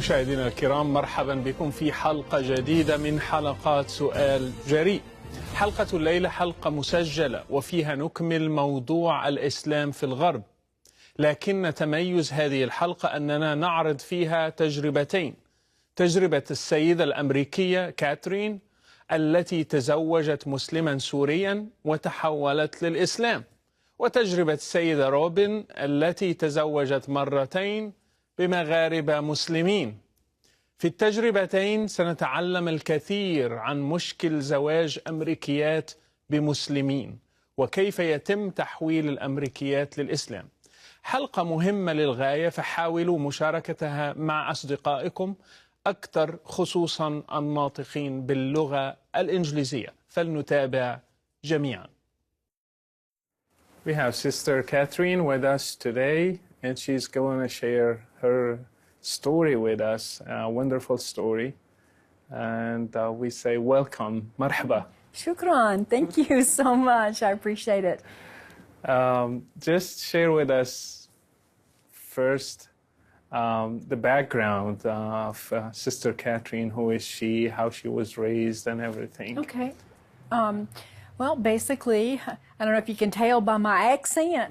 مشاهدينا الكرام، مرحبا بكم في حلقة جديدة من حلقات سؤال جريء. حلقة الليلة حلقة مسجلة وفيها نكمل موضوع الإسلام في الغرب، لكن تميز هذه الحلقة أننا نعرض فيها تجربتين: تجربة السيدة الأمريكية كاترين التي تزوجت مسلما سوريا وتحولت للإسلام، وتجربة السيدة روبن التي تزوجت مرتين بمغاربة مسلمين. في التجربتين سنتعلم الكثير عن مشكل زواج أمريكيات بمسلمين وكيف يتم تحويل الأمريكيات للإسلام. حلقة مهمة للغاية، فحاولوا مشاركتها مع أصدقائكم، أكثر خصوصا الناطقين باللغة الإنجليزية. فلنتابع جميعا. We have Sister Catherine with us today, and she's going to share her story with us, a wonderful story. And we say welcome, marhaba. Shukran. Thank you so much. I appreciate it. Just share with us first the background of Sister Catherine. Who is she, how she was raised, and everything. Okay. Well, basically, I don't know if you can tell by my accent.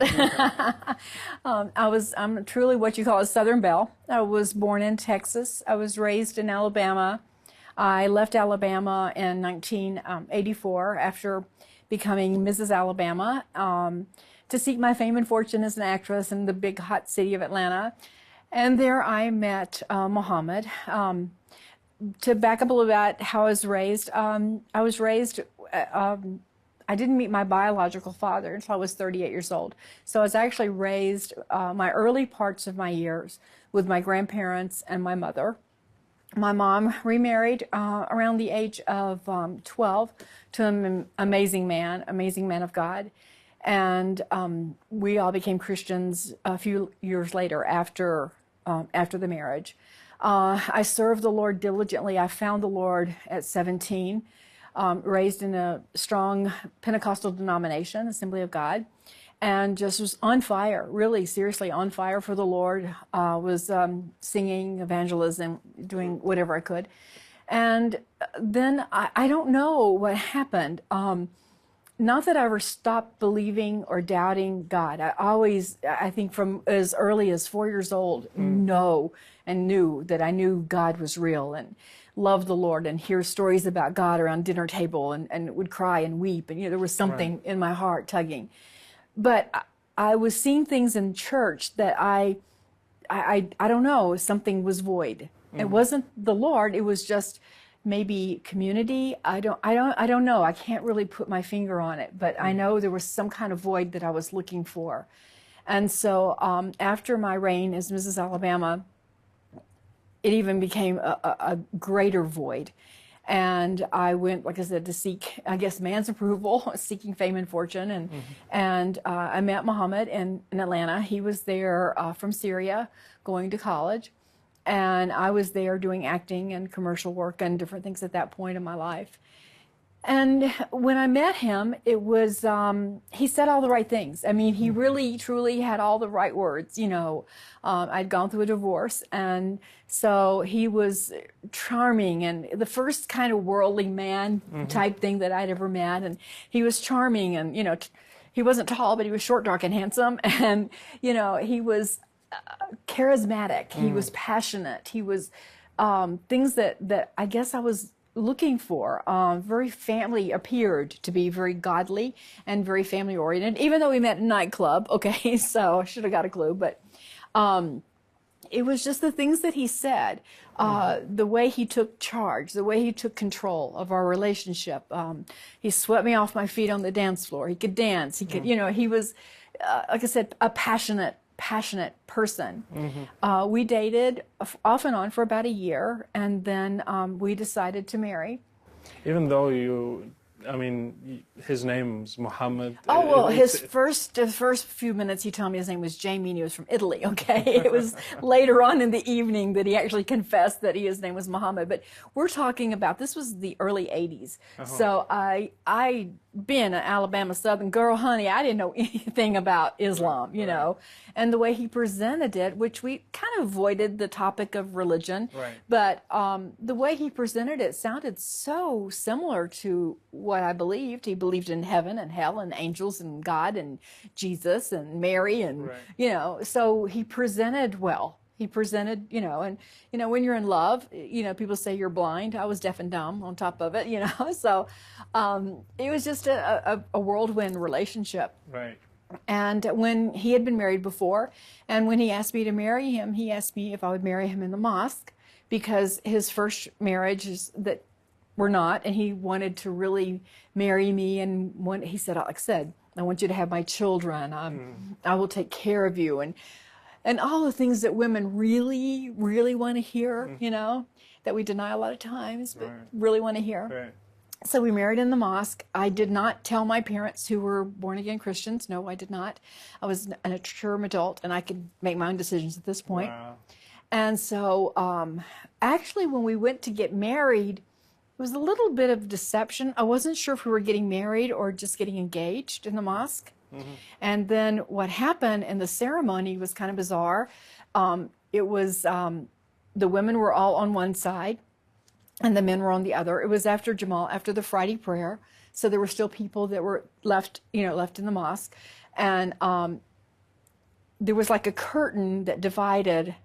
I'm truly what you call a Southern belle. I was born in Texas. I was raised in Alabama. I left Alabama in 1984 after becoming Mrs. Alabama to seek my fame and fortune as an actress in the big hot city of Atlanta. And there I met Muhammad. To back up a little bit, how I was raised, I didn't meet my biological father until I was 38 years old. So I was actually raised my early parts of my years with my grandparents and my mother. My mom remarried around the age of 12 to an amazing man of God. And we all became Christians a few years later after the marriage. I served the Lord diligently. I found the Lord at 17. Raised in a strong Pentecostal denomination, Assembly of God, and just was on fire, really seriously on fire for the Lord, was singing, evangelism, doing whatever I could. And then I don't know what happened. Not that I ever stopped believing or doubting God. I think from as early as 4 years old, knew that I knew God was real and loved the Lord, and hear stories about God around dinner table and would cry and weep. And, there was something in my heart tugging. But I was seeing things in church that I don't know, something was void. It wasn't the Lord. It was just maybe community. I don't know. I can't really put my finger on it, but I know there was some kind of void that I was looking for. And so after my reign as Mrs. Alabama, it even became a greater void. And I went, like I said, to seek, I guess, man's approval, seeking fame and fortune. And I met Muhammad in Atlanta. He was there from Syria, going to college. And I was there doing acting and commercial work and different things at that point in my life. And when I met him, it was, he said all the right things. I mean, he really, truly had all the right words. I'd gone through a divorce, and so he was charming and the first kind of worldly man type thing that I'd ever met. And he was charming, and, he wasn't tall, but he was short, dark, and handsome. And, he was charismatic. He was passionate. He was things that I guess I was looking for. Appeared to be very godly and very family oriented, even though we met in a nightclub. Okay, so I should have got a clue, but it was just the things that he said, the way he took charge, the way he took control of our relationship. He swept me off my feet on the dance floor. He could dance. He could, he was, like I said, a passionate person. We dated off and on for about a year, and then we decided to marry. Even though you I mean, his name's Muhammad. Oh, well, the first few minutes he told me his name was Jamie and he was from Italy, okay? It was later on in the evening that he actually confessed that his name was Muhammad. But we're talking about, this was the early 80s. So I being an Alabama Southern girl, honey, I didn't know anything about Islam, you know. And the way he presented it, which we kind of avoided the topic of religion, but the way he presented it sounded so similar to what I believed. He believed in heaven and hell and angels and God and Jesus and Mary and, you know, so he presented well. He presented, you know, and, you know, when you're in love, you know, people say you're blind. I was deaf and dumb on top of it, you know. So it was just a whirlwind relationship. Right. And when he had been married before, and when he asked me to marry him, he asked me if I would marry him in the mosque, because his first marriages that were not, and he wanted to really marry me. And he said, like I said, I want you to have my children. I will take care of you. And all the things that women really, really want to hear, you know, that we deny a lot of times, but really want to hear. Right. So we married in the mosque. I did not tell my parents, who were born-again Christians. No, I did not. I was an mature adult, and I could make my own decisions at this point. Wow. And so actually, when we went to get married, it was a little bit of deception. I wasn't sure if we were getting married or just getting engaged in the mosque. And then what happened in the ceremony was kind of bizarre. It was the women were all on one side, and the men were on the other. It was after Jamal, after the Friday prayer, so there were still people that were left in the mosque, and there was like a curtain that divided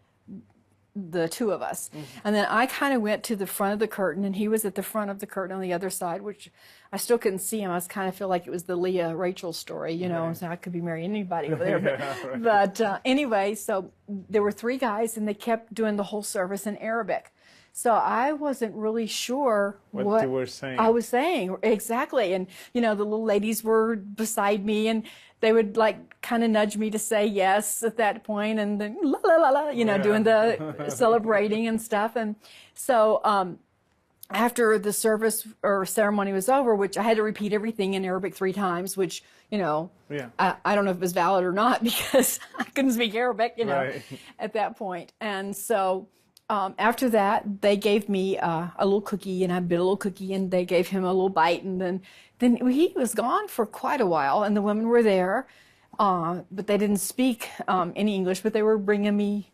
the two of us. And then I kind of went to the front of the curtain, and he was at the front of the curtain on the other side, which I still couldn't see him. I was kind of feel like it was the Leah Rachel story, you know, so I could be marrying anybody over there. But anyway, so there were three guys, and they kept doing the whole service in Arabic. So I wasn't really sure what you were saying. I was saying, exactly. And, you know, the little ladies were beside me, and they would like kind of nudge me to say yes at that point, and then la la la la, you know, doing the celebrating and stuff. And so after the service or ceremony was over, which I had to repeat everything in Arabic 3 times, which, you know, I don't know if it was valid or not, because I couldn't speak Arabic, you know, at that point. And so after that, they gave me a little cookie, and I bit a little cookie, and they gave him a little bite, and then he was gone for quite a while, and the women were there, but they didn't speak any English, but they were bringing me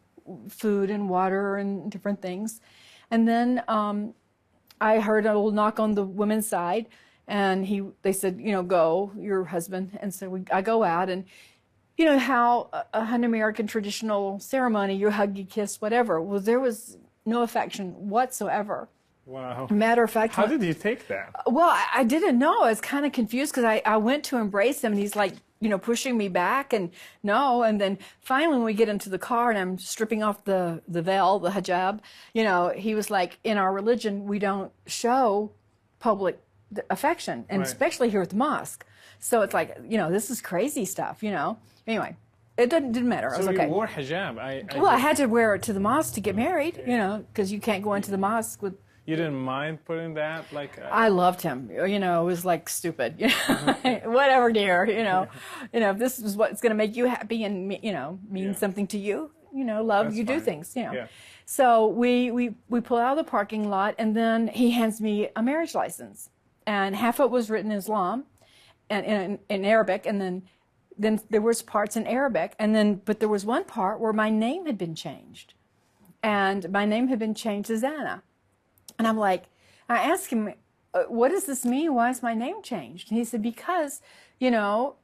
food and water and different things. And then I heard a little knock on the women's side, and they said, you know, go, your husband. And so I go out, and you know how an American traditional ceremony, you hug, you kiss, whatever. Well, there was no affection whatsoever. Wow. Matter of fact. How did you take that? Well, I didn't know. I was kind of confused, because I went to embrace him, and he's like, you know, pushing me back, and no. And then finally, when we get into the car and I'm stripping off the veil, the hijab, you know, he was like, in our religion, we don't show public affection, and especially here at the mosque. So it's like, you know, this is crazy stuff, you know. Anyway, it didn't matter. I was okay. You wore hijab. I had to wear it to the mosque to get married, you know, because you can't go into the mosque with. You didn't mind putting that, like? I loved him. You know, it was like stupid. You know, whatever, dear. You know, if this is what's going to make you happy and you know mean something to you, you know, love. That's you fine. Do things. You know. Yeah. So we pull out of the parking lot, and then he hands me a marriage license, and half of it was written in Islam, and in Arabic, and then there was parts in Arabic, but there was one part where my name had been changed, and my name had been changed to Zana. And I'm like, I asked him, what does this mean? Why is my name changed? And he said, because, you know,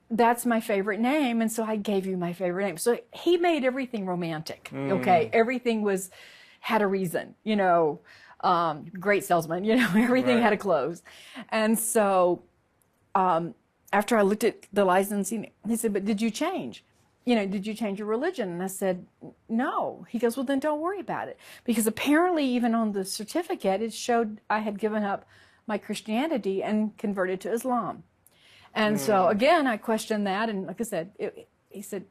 that's my favorite name, and so I gave you my favorite name. So he made everything romantic, okay? Everything had a reason, you know, great salesman, you know, everything had a close. And so after I looked at the license, he said, but did you change? You know, did you change your religion? And I said, no. He goes, well, then don't worry about it. Because apparently even on the certificate, it showed I had given up my Christianity and converted to Islam. And so, again, I questioned that. And like I said, he said,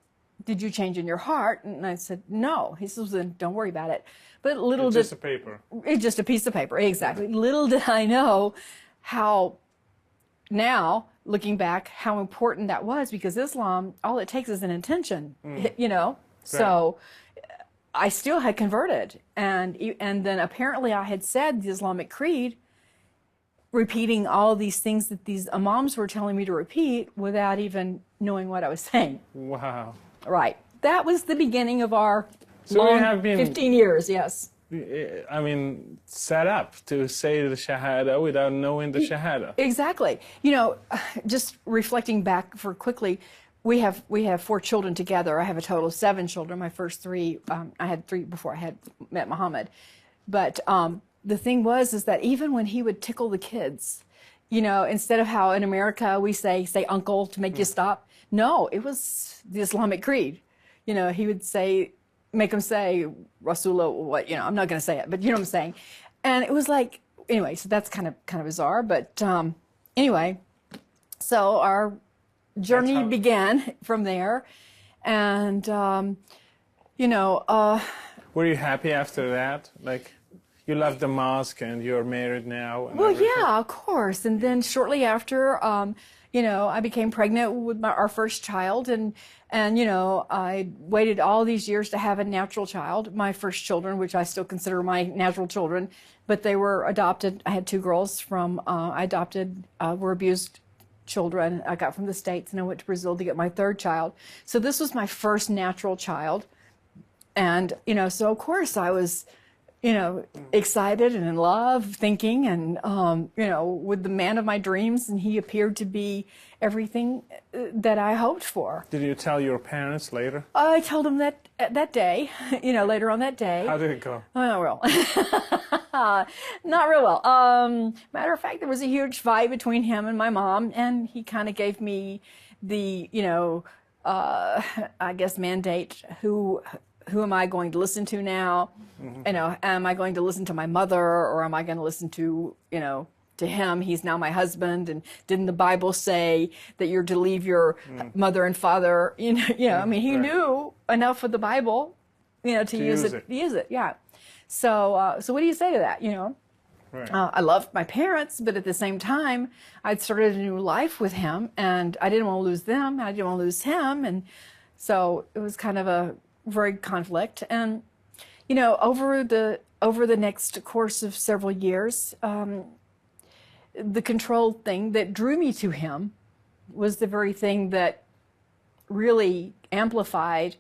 did you change in your heart? And I said, no. He says, then don't worry about it. But it's just a paper. It's just a piece of paper, exactly. Little did I know how now, looking back, how important that was, because Islam, all it takes is an intention, you know? So I still had converted. And then apparently I had said the Islamic Creed, repeating all these things that these imams were telling me to repeat without even knowing what I was saying. Wow. Right. That was the beginning of our So long you have been, 15 years, yes. I mean, set up to say the Shahada without knowing the Shahada. Exactly. You know, just reflecting back for quickly, we have 4 children together. I have a total of 7 children. My first 3, I had 3 before I had met Muhammad. But the thing is that even when he would tickle the kids, you know, instead of how in America we say uncle to make you stop, no, it was the Islamic Creed. You know, he would make them say Rasulullah, what, you know, I'm not going to say it, but you know what I'm saying. And it was like, anyway, so that's kind of bizarre. But anyway, so our journey began from there. And, you know. Were you happy after that? Like, you left the mosque and you're married now? And well, everything? yeah, of course. And then shortly after, you know, I became pregnant with our first child. And, you know, I waited all these years to have a natural child, my first children, which I still consider my natural children. But they were adopted. I had 2 girls from, I adopted, were abused children I got from the States. And I went to Brazil to get my 3rd child. So this was my first natural child. And, you know, so of course I was, you know, excited and in love, thinking, and, you know, with the man of my dreams, and he appeared to be everything that I hoped for. Did you tell your parents later? I told them that day, you know, later on that day. How did it go? Oh, not real. Not real well. Matter of fact, there was a huge fight between him and my mom, and he kind of gave me the, you know, I guess mandate, who am I going to listen to now? You know, am I going to listen to my mother, or am I going to listen to, you know, to him? He's now my husband. And didn't the Bible say that you're to leave your mother and father? You know, I mean, he knew enough of the Bible, you know, to use it. Use it, yeah. So, so what do you say to that? You know, Right. I loved my parents, but at the same time, I'd started a new life with him, and I didn't want to lose them. I didn't want to lose him, and so it was kind of a very conflict. And you know, over the next course of several years, the control thing that drew me to him was the very thing that really amplified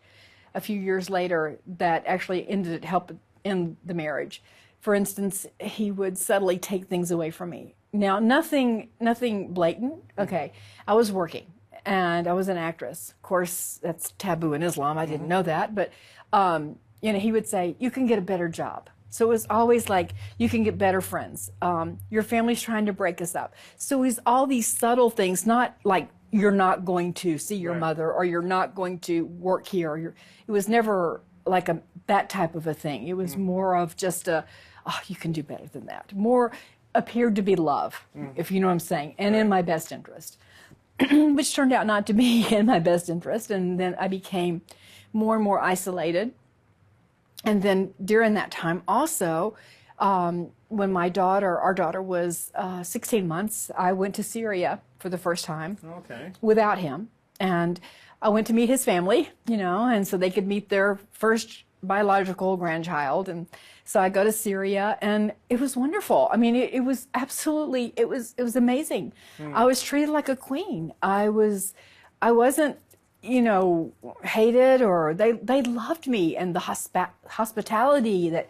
a few years later, that actually ended help in the marriage. For instance, he would subtly take things away from me. Now, nothing blatant. Okay, I was working and I was an actress. Of course, that's taboo in Islam. I didn't know that, but you know, he would say, "You can get a better job." So it was always like, "You can get better friends. Your family's trying to break us up." So it was all these subtle things, not like you're not going to see your mother, or you're not going to work here. Or it was never like that type of a thing. It was more of just you can do better than that. More appeared to be love, if you know what I'm saying, and in my best interest, which turned out not to be in my best interest. And then I became more and more isolated. And then during that time also, when our daughter was 16 months, I went to Syria for the first time without him. And I went to meet his family, you know, and so they could meet their first biological grandchild. And so I go to Syria, and it was wonderful. I mean, it was absolutely, it was amazing. I was treated like a queen. I wasn't, you know, hated, or they loved me, and the hospitality that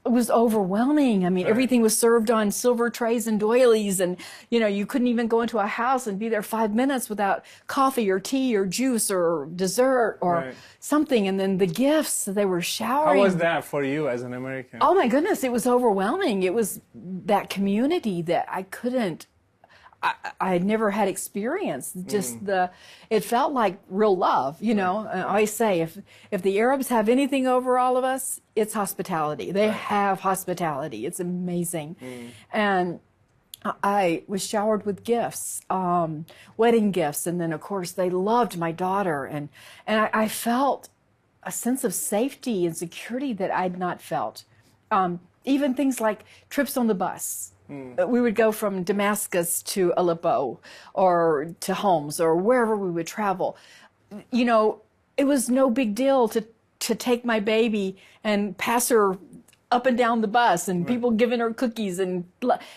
was overwhelming. I mean, everything was served on silver trays and doilies, and you know, you couldn't even go into a house and be there 5 minutes without coffee or tea or juice or dessert or something. And then the gifts they were showering. How was that for you as an American? Oh my goodness, it was overwhelming. It was that community that I had never had experienced. Just it felt like real love, you know. I always say, if the Arabs have anything over all of us, it's hospitality. They have hospitality. It's amazing. And I was showered with gifts, wedding gifts, and then of course they loved my daughter, and I felt a sense of safety and security that I'd not felt. Even things like trips on the bus. We would go from Damascus to Aleppo or to Homs or wherever we would travel. You know, it was no big deal to take my baby and pass her up and down the bus and people giving her cookies and,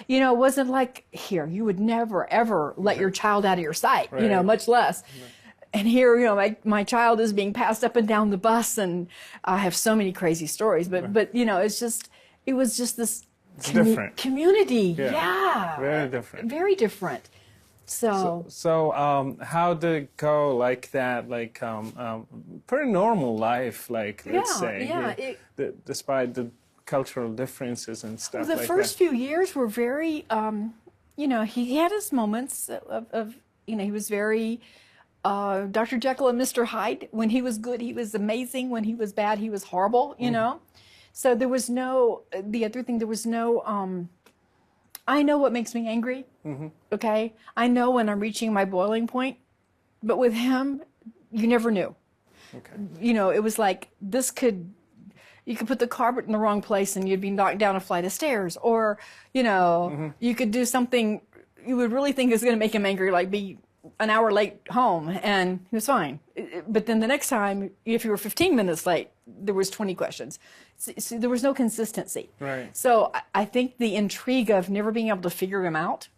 you know, it wasn't like here, you would never, ever let your child out of your sight, you know, much less. And here, you know, my child is being passed up and down the bus, and I have so many crazy stories, but you know, it was just this different community. Yeah. Very different. Very different. So how did it go like that, like pretty normal life, like, let's say, despite the cultural differences and stuff the first few years were very, you know, he had his moments of you know, he was very Dr. Jekyll and Mr. Hyde. When he was good, he was amazing. When he was bad, he was horrible, you know. So there was no, the other thing, there was no, I know what makes me angry, okay? I know when I'm reaching my boiling point, but with him, you never knew. Okay. You know, it was like, you could put the carpet in the wrong place and you'd be knocked down a flight of stairs. Or, you know, you could do something you would really think is going to make him angry, like be an hour late home, and he was fine. But then the next time, if you were 15 minutes late, there was 20 questions. So there was no consistency. Right. So I think the intrigue of never being able to figure him out,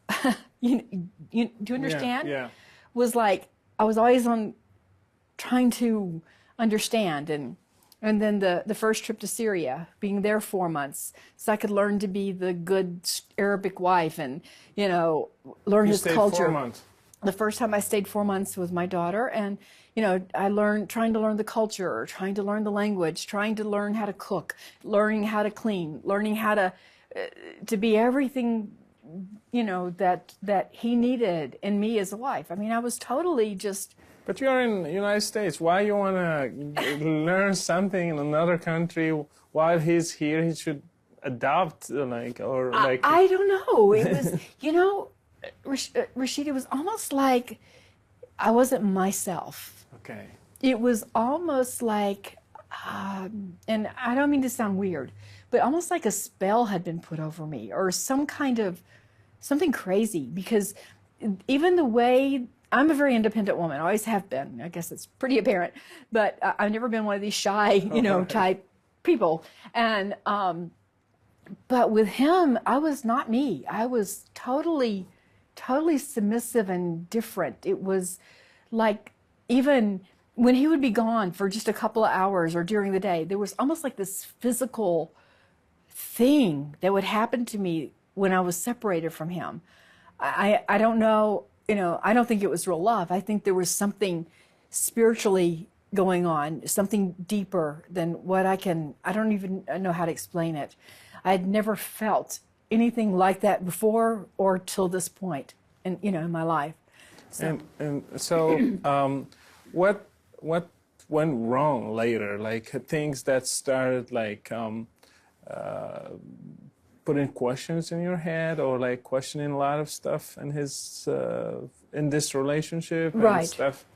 do you understand? Yeah. Was like, I was always trying to understand. And then the first trip to Syria, being there 4 months, so I could learn to be the good Arabic wife and, you know, learn his culture. 4 months. The first time I stayed 4 months with my daughter, and, you know, trying to learn the culture, trying to learn the language, trying to learn how to cook, learning how to clean, learning how to be everything, you know, that he needed in me as a wife. I mean, I was totally just... But you're in the United States. Why you want to learn something in another country while he's here? He should adopt, like, or like... I don't know. It was, you know, Rashid, it was almost like I wasn't myself. Okay. It was almost like, and I don't mean to sound weird, but almost like a spell had been put over me, or something crazy, because even the way... I'm a very independent woman. I always have been. I guess it's pretty apparent. But I've never been one of these shy, you know, type people. And but with him, I was not me. I was totally submissive and different. It was like, even when he would be gone for just a couple of hours or during the day, there was almost like this physical thing that would happen to me when I was separated from him. I don't know. You know, I don't think it was real love. I think there was something spiritually going on, something deeper than what I don't even know how to explain it. I had never felt anything like that before or till this point in my life. So. And so what went wrong later? Like things that started like putting questions in your head, or like questioning a lot of stuff in his in this relationship and stuff?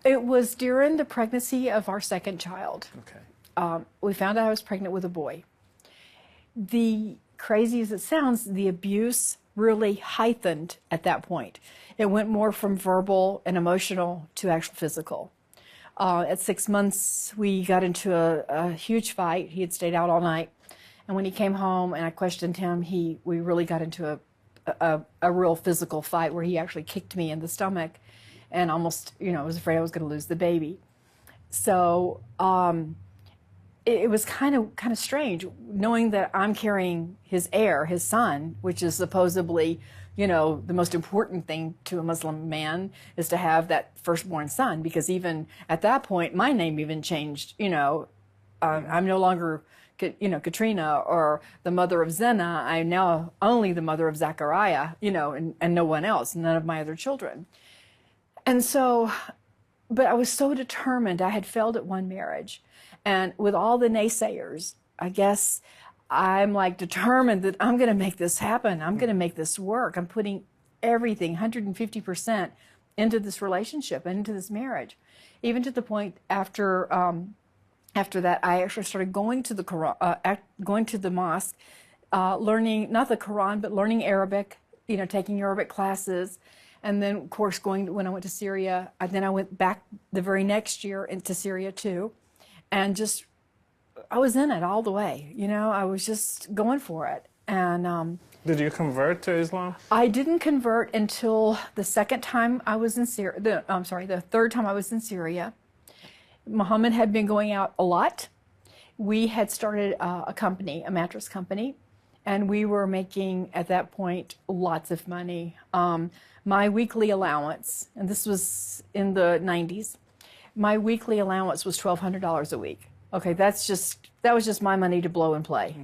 It was during the pregnancy of our second child. Okay. We found out I was pregnant with a boy. The crazy as it sounds, the abuse really heightened at that point. It went more from verbal and emotional to actual physical. At 6 months, we got into a huge fight. He had stayed out all night. And when he came home and I questioned him, we really got into a real physical fight where he actually kicked me in the stomach and almost, I was afraid I was going to lose the baby. So it was kind of strange knowing that I'm carrying his heir, his son, which is supposedly, the most important thing to a Muslim man is to have that firstborn son, because even at that point, my name even changed. I'm no longer Katrina or the mother of Zena. I'm now only the mother of Zachariah, and no one else, none of my other children. And so, but I was so determined. I had failed at one marriage. And with all the naysayers, I guess I'm like determined that I'm going to make this happen. I'm going to make this work. I'm putting everything, 150% into this relationship and into this marriage. Even to the point after that, I actually started going to the mosque learning, not the Quran, but learning Arabic, taking Arabic classes. And then, of course, when I went to Syria, then I went back the very next year into Syria too. And just, I was in it all the way, I was just going for it. And did you convert to Islam? I didn't convert until the second time I was in Syria. The third time I was in Syria. Muhammad had been going out a lot. We had started a company, a mattress company, and we were making, at that point, lots of money. My weekly allowance, and this was in the 90s, my weekly allowance was $1,200 a week. Okay, that was just my money to blow and play.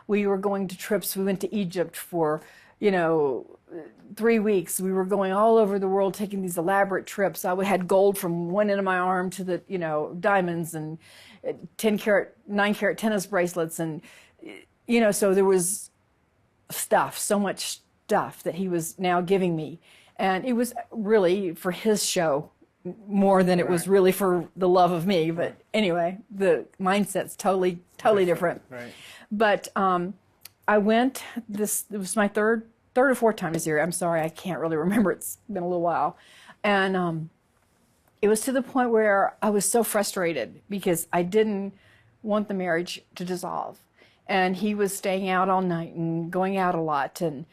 We were going to trips. We went to Egypt for, 3 weeks. We were going all over the world taking these elaborate trips. I had gold from one end of my arm to the, diamonds and 10 karat, 9 karat tennis bracelets. And, so there was so much stuff that he was now giving me. And it was really for his show more than it was really for the love of me. But anyway, the mindset's totally different. Right. But I went, it was my third or fourth time to Syria. I'm sorry, I can't really remember. It's been a little while. And it was to the point where I was so frustrated because I didn't want the marriage to dissolve. And he was staying out all night and going out a lot. And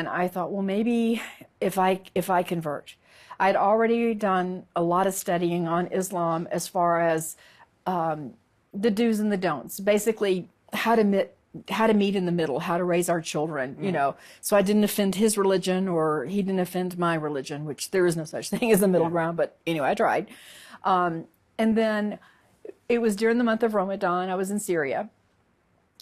I thought, well, maybe if I convert. I'd already done a lot of studying on Islam as far as the do's and the don'ts. Basically, how to meet in the middle, how to raise our children, So I didn't offend his religion or he didn't offend my religion, which there is no such thing as a middle ground. But anyway, I tried. And then it was during the month of Ramadan. I was in Syria.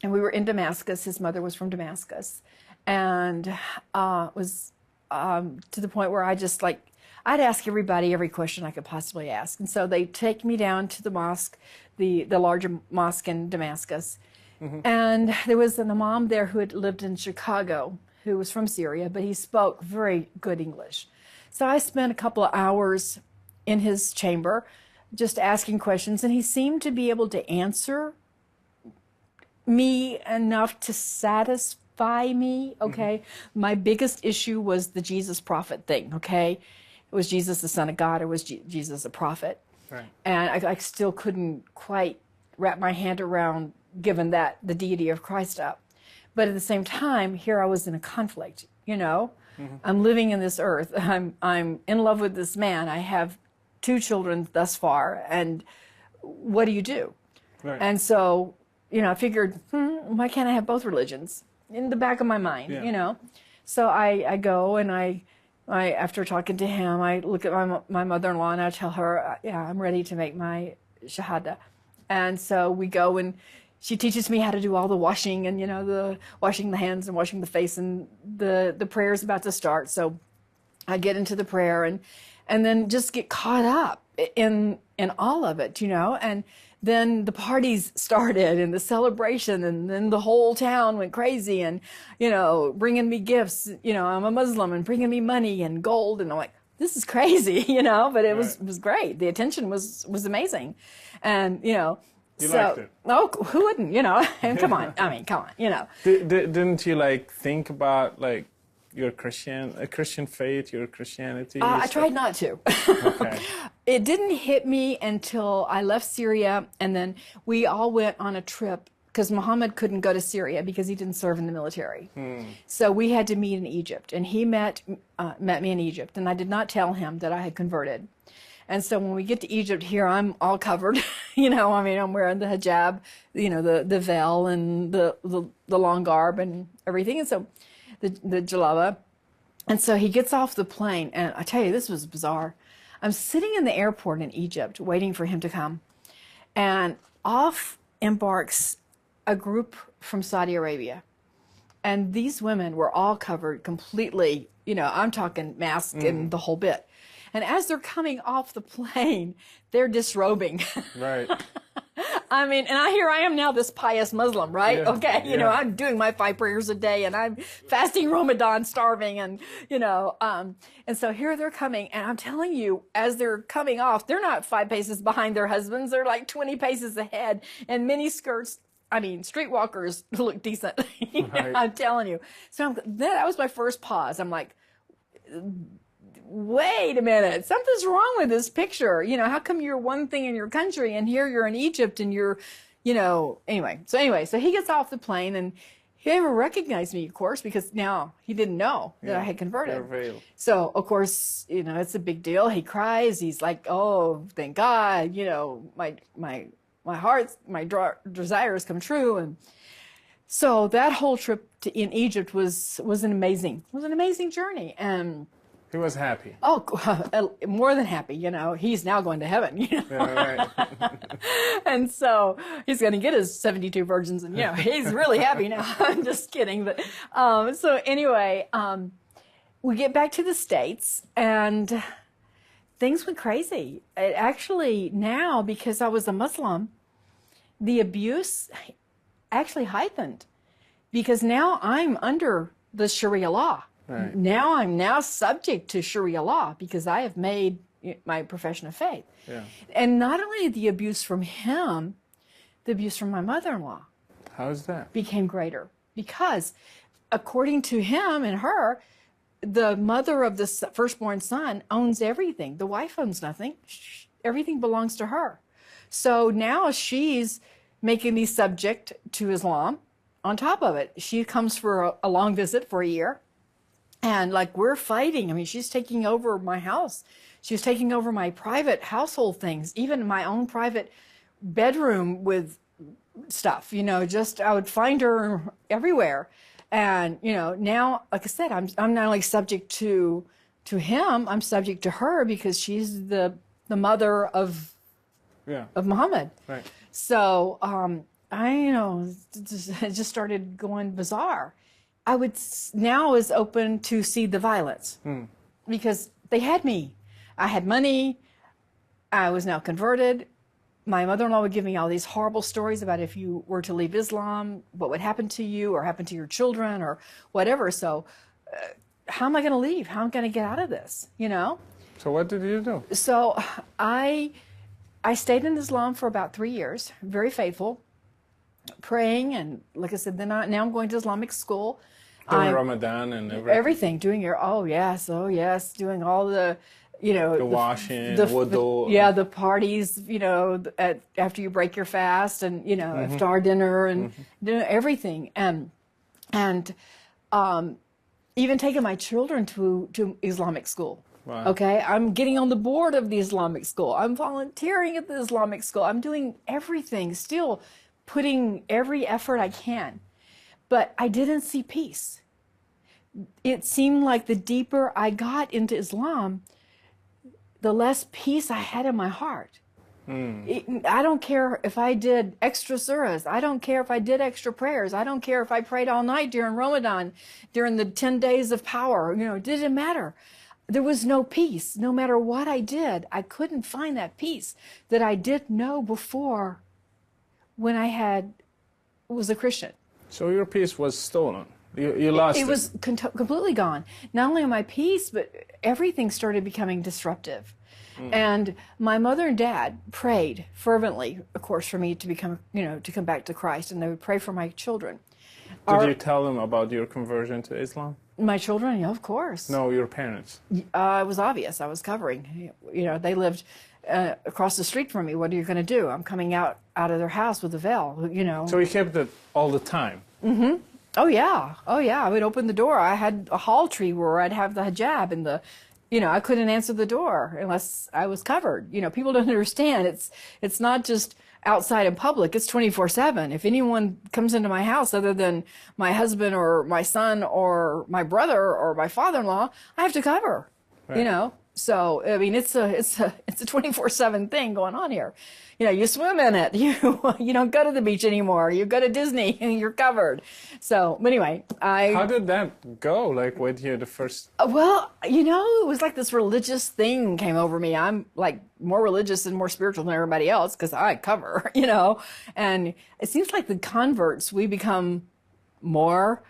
And we were in Damascus. His mother was from Damascus. And was to the point where I'd ask everybody every question I could possibly ask. And so they take me down to the mosque, the larger mosque in Damascus. Mm-hmm. And there was an imam there who had lived in Chicago, who was from Syria, but he spoke very good English. So I spent a couple of hours in his chamber just asking questions, and he seemed to be able to answer me enough to satisfy me, okay? Mm-hmm. My biggest issue was the Jesus prophet thing, okay? Was Jesus the Son of God, or was Jesus a prophet? Right. And I still couldn't quite wrap my hand around giving that the deity of Christ up. But at the same time, here I was in a conflict, Mm-hmm. I'm living in this earth. I'm in love with this man. I have 2 children thus far, and what do you do? Right. And so, I figured, why can't I have both religions? In the back of my mind, So I go and I after talking to him, I look at my mother-in-law and I tell her, I'm ready to make my shahada. And so we go and she teaches me how to do all the washing and, the washing the hands and washing the face, and the prayer's about to start. So I get into the prayer and then just get caught up in all of it, and then the parties started and the celebration, and then the whole town went crazy and, bringing me gifts, I'm a Muslim, and bringing me money and gold. And I'm like, this is crazy, but it was great. The attention was amazing. And, You liked it. Oh, who wouldn't, and come on. I mean, come on, Didn't you think about your Christian faith, your Christianity? I tried not to. Okay. It didn't hit me until I left Syria, and then we all went on a trip because Muhammad couldn't go to Syria because he didn't serve in the military. So we had to meet in Egypt, and he met me in Egypt, and I did not tell him that I had converted. And so when we get to Egypt here, I'm all covered, I'm wearing the hijab, the veil and the long garb and everything. And so the jalaba. And so he gets off the plane, and I tell you, this was bizarre. I'm sitting in the airport in Egypt waiting for him to come, and off embarks a group from Saudi Arabia. And these women were all covered completely, I'm talking mask and the whole bit. And as they're coming off the plane, they're disrobing. Right. And here I am now, this pious Muslim, right? Yeah, Okay, I'm doing my 5 prayers a day, and I'm fasting Ramadan, starving, and, and so here they're coming, and I'm telling you, as they're coming off, they're not 5 paces behind their husbands, they're like 20 paces ahead, and mini skirts I mean, streetwalkers look decent. Right. I'm telling you. So that was my first pause. I'm like, wait a minute, something's wrong with this picture. You know, how come you're one thing in your country and here you're in Egypt and you're, you know, anyway. So he gets off the plane and he never recognized me, of course, because now he ddidn't know that I had converted. You're veiled. So, of course, you know, it's a big deal. He cries. He's like, oh, thank God, you know, my heart's, my desires come true. And so that whole trip in Egypt was an amazing journey. And He was happy. oh, more than happy, you know, he's now going to heaven, you know. Yeah, right. And so he's going to get his 72 virgins and, you know, he's really happy now. I'm just kidding. But so anyway, we get back to the States and things went crazy. It actually now, because I was a Muslim, the abuse actually heightened because now I'm under the Sharia law. Right. Now I'm now subject to Sharia law because I have made my profession of faith. Yeah. And not only the abuse from him, the abuse from my mother-in-law How's that? became greater because according to him and her, the mother of the firstborn son owns everything. The wife owns nothing. Everything belongs to her. So now she's making me subject to Islam. On top of it, she comes for a long visit for a year. And like we're fighting. I mean, she's taking over my house. She's taking over my private household things, even my own private bedroom with stuff, you know, just I would find her everywhere. And, you know, now, like I said, I'm not only subject to him, I'm subject to her because she's the mother of Muhammad. Right. So I, you know, it just started going bizarre. I was open to see the violence because they had me. I had money. I was now converted. My mother-in-law would give me all these horrible stories about if you were to leave Islam, what would happen to you or happen to your children or whatever. So how am I going to leave? How am I going to get out of this? You know? So what did you do? So I stayed in Islam for about 3 years, very faithful, praying. And like I said, now I'm going to Islamic school. Doing Ramadan and everything. Doing oh yes, doing all the, you know, The washing, wudu. the parties, you know, after you break your fast and, you know, iftar dinner and doing everything. And even taking my children to Islamic school. Wow. Okay. I'm getting on the board of the Islamic school. I'm volunteering at the Islamic school. I'm doing everything, still putting every effort I can. But I didn't see peace. It seemed like the deeper I got into Islam, the less peace I had in my heart. I don't care if I did extra surahs. I don't care if I did extra prayers. I don't care if I prayed all night during Ramadan, during the 10 days of power. You know, it didn't matter. There was no peace. No matter what I did, I couldn't find that peace that I did know before when I was a Christian. So your peace was stolen. You lost it. It was completely gone. Not only my peace, but everything started becoming disruptive. And my mother and dad prayed fervently, of course, for me to become, you know, to come back to Christ, and they would pray for my children. Did you tell them about your conversion to Islam? My children, yeah, of course. No, your parents. It was obvious. I was covering. You know, they lived across the street from me. What are you going to do? I'm coming out of their house with a veil, you know. So you kept it all the time? Mm-hmm. Oh, yeah. I would open the door. I had a hall tree where I'd have the hijab and you know, I couldn't answer the door unless I was covered. You know, people don't understand. It's not just outside in public. It's 24/7. If anyone comes into my house other than my husband or my son or my brother or my father-in-law, I have to cover. Right. You know, so I mean, it's a 24/7 thing going on here. You know, you swim in it. You don't go to the beach anymore. You go to Disney and you're covered. So, but anyway, How did that go? Like with you the first? Well, you know, it was like this religious thing came over me. I'm like more religious and more spiritual than everybody else because I cover, you know. And it seems like the converts, we become more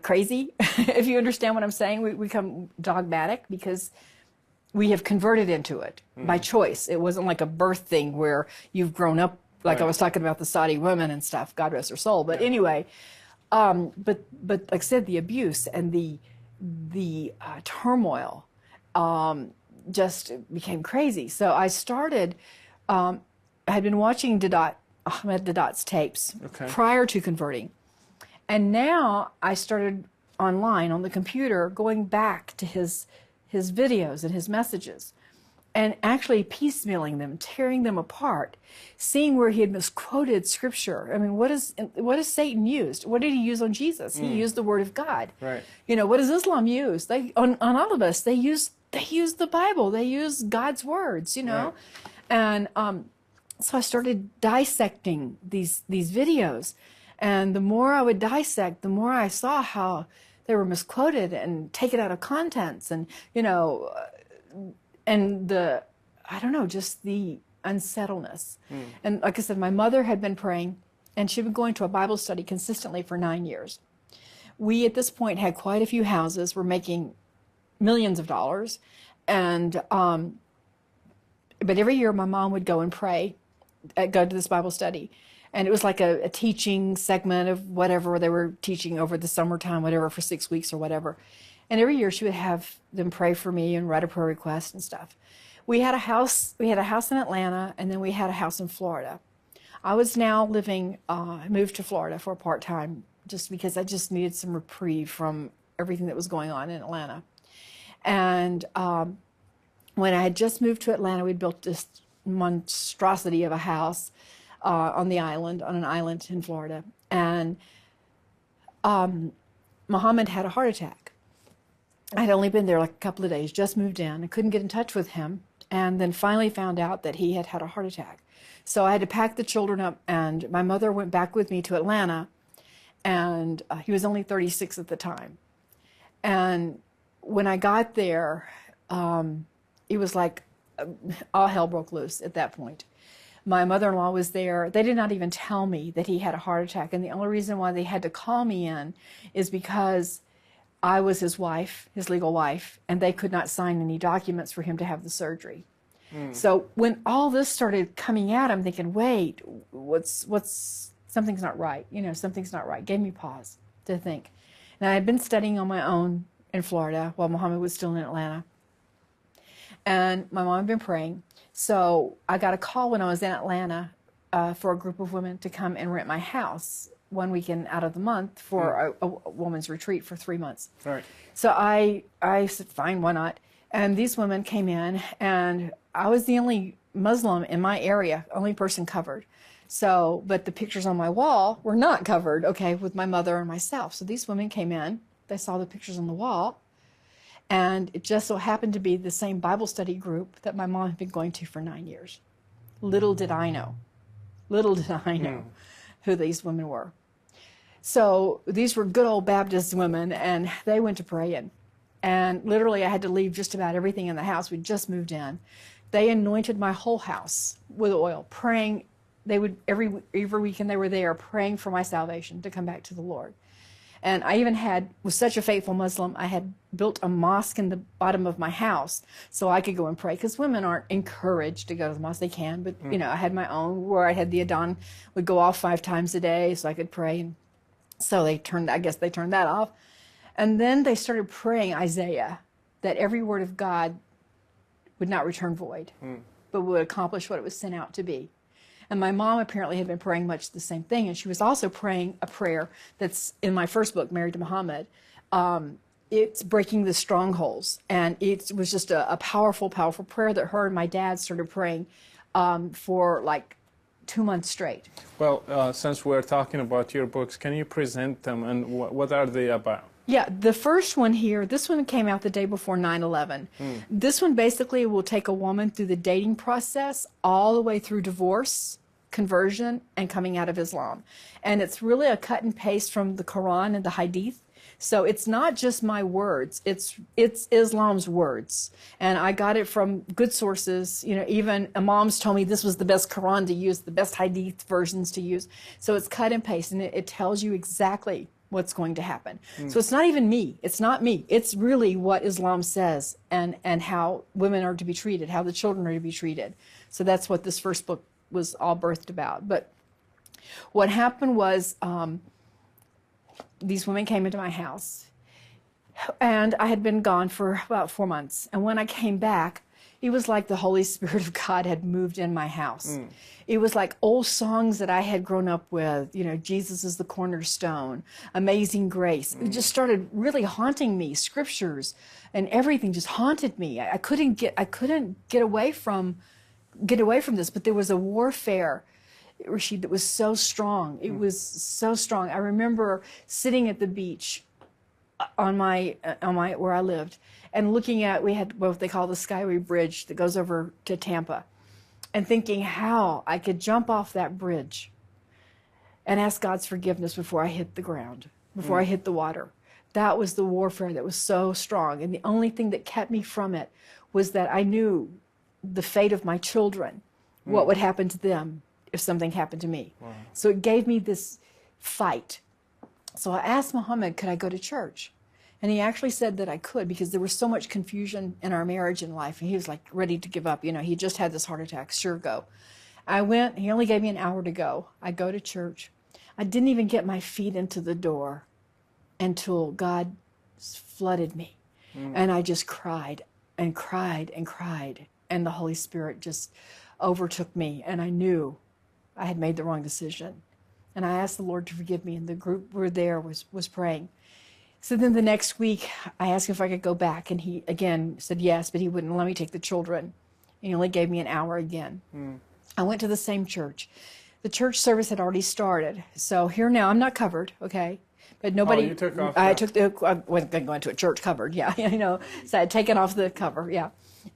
crazy, if you understand what I'm saying. We become dogmatic because we have converted into it by choice. It wasn't like a birth thing where you've grown up like I Right. was talking about the Saudi women and stuff, God rest her soul. But anyway, but like I said, the abuse and the turmoil just became crazy. So I started, I had been watching Ahmed Dadat's tapes Okay. prior to converting. And now I started online on the computer going back to his videos and his messages and actually piecemealing them, tearing them apart, seeing where he had misquoted scripture. I mean, what has Satan used? What did he use on Jesus? He used the word of God. Right. You know, what does Islam use? They on all of us, they use the Bible. They use God's words, you know. Right. And so I started dissecting these videos. And the more I would dissect, the more I saw how they were misquoted and taken out of contents, and you know, and I don't know, just the unsettledness. And like I said, my mother had been praying, and she'd been going to a Bible study consistently for 9 years. We at this point had quite a few houses. We're making millions of dollars, and but every year my mom would go and pray, go to this Bible study. And it was like a teaching segment of whatever they were teaching over the summertime, whatever, for 6 weeks or whatever. And every year she would have them pray for me and write a prayer request and stuff. We had a house in Atlanta, and then we had a house in Florida. I was now moved to Florida for a part-time just because I just needed some reprieve from everything that was going on in Atlanta. And when I had just moved to Atlanta, we'd built this monstrosity of a house on an island in Florida. And Muhammad had a heart attack. I had only been there like a couple of days, just moved in. I couldn't get in touch with him, and then finally found out that he had had a heart attack. So I had to pack the children up, and my mother went back with me to Atlanta, and he was only 36 at the time. And when I got there, it was like all hell broke loose at that point. My mother-in-law was there. They did not even tell me that he had a heart attack. And the only reason why they had to call me in is because I was his wife, his legal wife, and they could not sign any documents for him to have the surgery. So when all this started coming out, I'm thinking, wait, something's not right. You know, something's not right. Gave me pause to think. And I had been studying on my own in Florida while Muhammad was still in Atlanta. And my mom had been praying. So I got a call when I was in Atlanta for a group of women to come and rent my house one weekend out of the month for a woman's retreat for 3 months. Right. So I said, fine, why not? And these women came in, and I was the only Muslim in my area, only person covered. So, but the pictures on my wall were not covered, okay, with my mother and myself. So these women came in, they saw the pictures on the wall, and it just so happened to be the same Bible study group that my mom had been going to for 9 years. Little did I know who these women were. So these were good old Baptist women, and they went to praying. And literally I had to leave just about everything in the house. We just moved in. They anointed my whole house with oil, praying. They would, every weekend they were there praying for my salvation to come back to the Lord. And I even was such a faithful Muslim, I had built a mosque in the bottom of my house so I could go and pray, because women aren't encouraged to go to the mosque. They can, but you know, I had my own where I had the Adhan would go off 5 times a day so I could pray. And so they turned that off. And then they started praying Isaiah, that every word of God would not return void, but would accomplish what it was sent out to be. And my mom apparently had been praying much the same thing. And she was also praying a prayer that's in my first book, Married to Muhammad. It's breaking the strongholds. And it was just a powerful, powerful prayer that her and my dad started praying for like 2 months straight. Well, since we're talking about your books, can you present them, and what are they about? Yeah, the first one here, this one came out the day before 9/11. This one basically will take a woman through the dating process all the way through divorce, conversion, and coming out of Islam. And it's really a cut and paste from the Quran and the Hadith. So it's not just my words, it's Islam's words. And I got it from good sources. You know, even imams told me this was the best Quran to use, the best Hadith versions to use. So it's cut and paste, and it tells you exactly what's going to happen. So it's not even me. It's not me. It's really what Islam says, and how women are to be treated, how the children are to be treated. So that's what this first book was all birthed about. But what happened was these women came into my house, and I had been gone for about 4 months. And when I came back, it was like the Holy Spirit of God had moved in my house. It was like old songs that I had grown up with, you know, Jesus is the cornerstone, Amazing Grace. It just started really haunting me. Scriptures and everything just haunted me. I couldn't get away from this, but there was a warfare, Rashid, that was so strong. It was so strong. I remember sitting at the beach on my where I lived, and looking at, we had what they call the Skyway Bridge that goes over to Tampa, and thinking how I could jump off that bridge and ask God's forgiveness before I hit the ground, before I hit the water. That was the warfare that was so strong. And the only thing that kept me from it was that I knew the fate of my children, what would happen to them if something happened to me. Wow. So it gave me this fight. So I asked Muhammad, could I go to church? And he actually said that I could, because there was so much confusion in our marriage and life. And he was like ready to give up. You know, he just had this heart attack. Sure, go. I went. He only gave me an hour to go. I go to church. I didn't even get my feet into the door until God flooded me. And I just cried and cried and cried. And the Holy Spirit just overtook me. And I knew I had made the wrong decision. And I asked the Lord to forgive me. And the group were there was praying. So then the next week, I asked him if I could go back, and he again said yes, but he wouldn't let me take the children. He only gave me an hour again. I went to the same church. The church service had already started. So here now, I'm not covered, okay? But nobody. Oh, you took off. I wasn't going to a church covered, yeah, you know. So I had taken off the cover, yeah.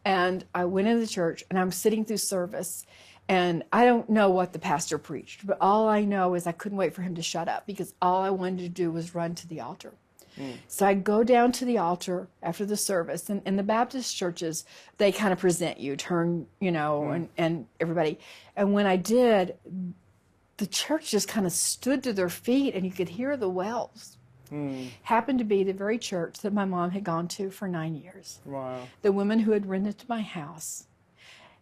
And I went into the church, and I'm sitting through service, and I don't know what the pastor preached, but all I know is I couldn't wait for him to shut up, because all I wanted to do was run to the altar. So I go down to the altar after the service, and in the Baptist churches, they kind of present you, turn, you know, and everybody. And when I did, the church just kind of stood to their feet, and you could hear the wells. Happened to be the very church that my mom had gone to for 9 years. Wow. The women who had rented my house.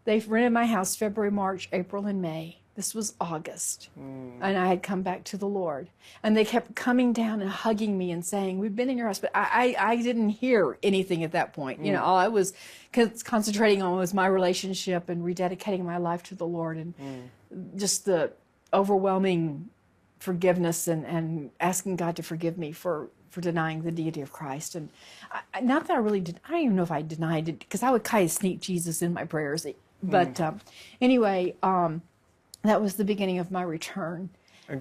They've rented my house February, March, April, and May. This was August, and I had come back to the Lord. And they kept coming down and hugging me and saying, we've been in your house. But I didn't hear anything at that point. You know, all I was concentrating on was my relationship and rededicating my life to the Lord, and just the overwhelming forgiveness and asking God to forgive me for denying the deity of Christ. And not that I really did. I don't even know if I denied it, because I would kind of sneak Jesus in my prayers. But anyway, that was the beginning of my return.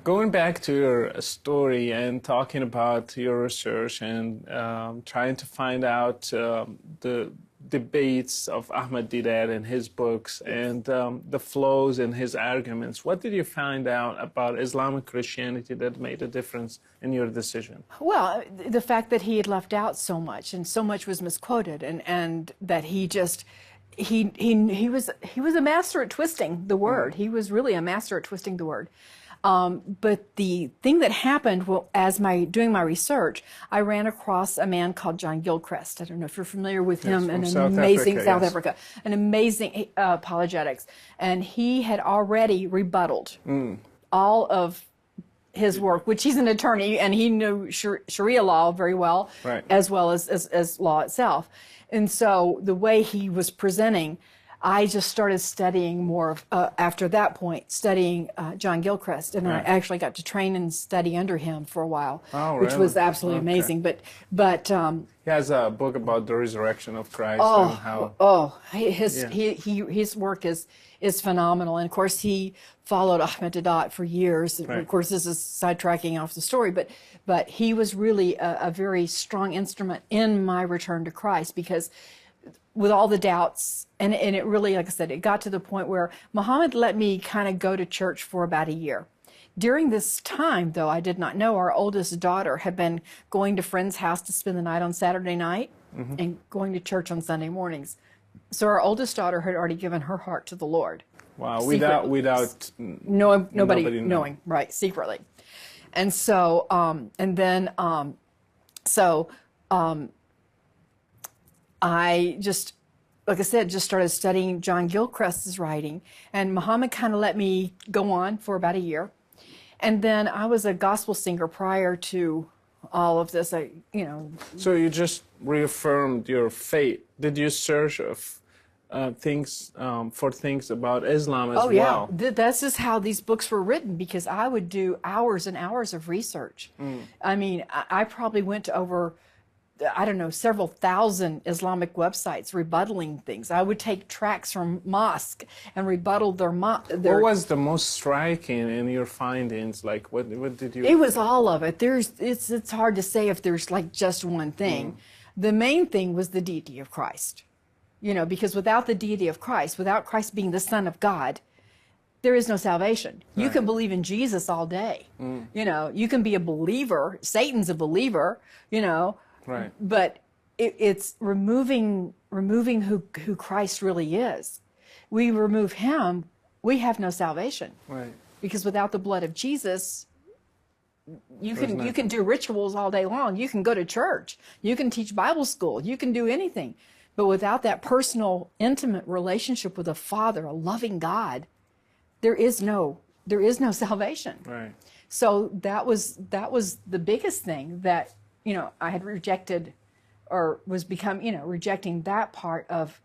Going back to your story and talking about your research and trying to find out the debates of Ahmad Deedat in his books and the flaws in his arguments, what did you find out about Islamic Christianity that made a difference in your decision? Well, the fact that he had left out so much, and so much was misquoted, and that he just... He was a master at twisting the word. He was really a master at twisting the word. But the thing that happened, well, as doing my research, I ran across a man called John Gilchrist. I don't know if you're familiar with him. From South Africa, an amazing apologetics, and he had already rebutted all of his work, which he's an attorney, and he knew Sharia law very well, right, as well as law itself. And so the way he was presenting, I just started studying more after that point, studying John Gilchrist. And I actually got to train and study under him for a while, which was absolutely amazing. But he has a book about the resurrection of Christ and how... his work is phenomenal. And of course, he followed Ahmed Deedat for years. Right. Of course, this is sidetracking off the story, but he was really a very strong instrument in my return to Christ, because with all the doubts, and it really, like I said, it got to the point where Muhammad let me kind of go to church for about a year. During this time, though, I did not know, our oldest daughter had been going to friends' house to spend the night on Saturday night and going to church on Sunday mornings. So our oldest daughter had already given her heart to the Lord. Wow, without nobody knowing, right, secretly. And so, I just like I said, just started studying John Gilchrist's writing. And Muhammad kind of let me go on for about a year. And then I was a gospel singer prior to all of this. So you just reaffirmed your faith. Did you search of things for things about Islam as Oh, yeah. well? That's just how these books were written, because I would do hours and hours of research. I mean, I probably went to over, I don't know, several thousand Islamic websites rebuttaling things. I would take tracts from mosque and rebuttal their. What was the most striking in your findings? Like, what did you? It was all of it. It's hard to say if there's like just one thing. The main thing was the deity of Christ. You know, because without the deity of Christ, without Christ being the Son of God, there is no salvation. Right. You can believe in Jesus all day. You know, you can be a believer. Satan's a believer, you know. Right. But it's removing who Christ really is. We remove him, we have no salvation. Right. Because without the blood of Jesus, you can do rituals all day long. You can go to church. You can teach Bible school. You can do anything. But without that personal, intimate relationship with a Father, a loving God, there is no salvation. Right. So that was the biggest thing that, you know, I had rejected, or was rejecting that part of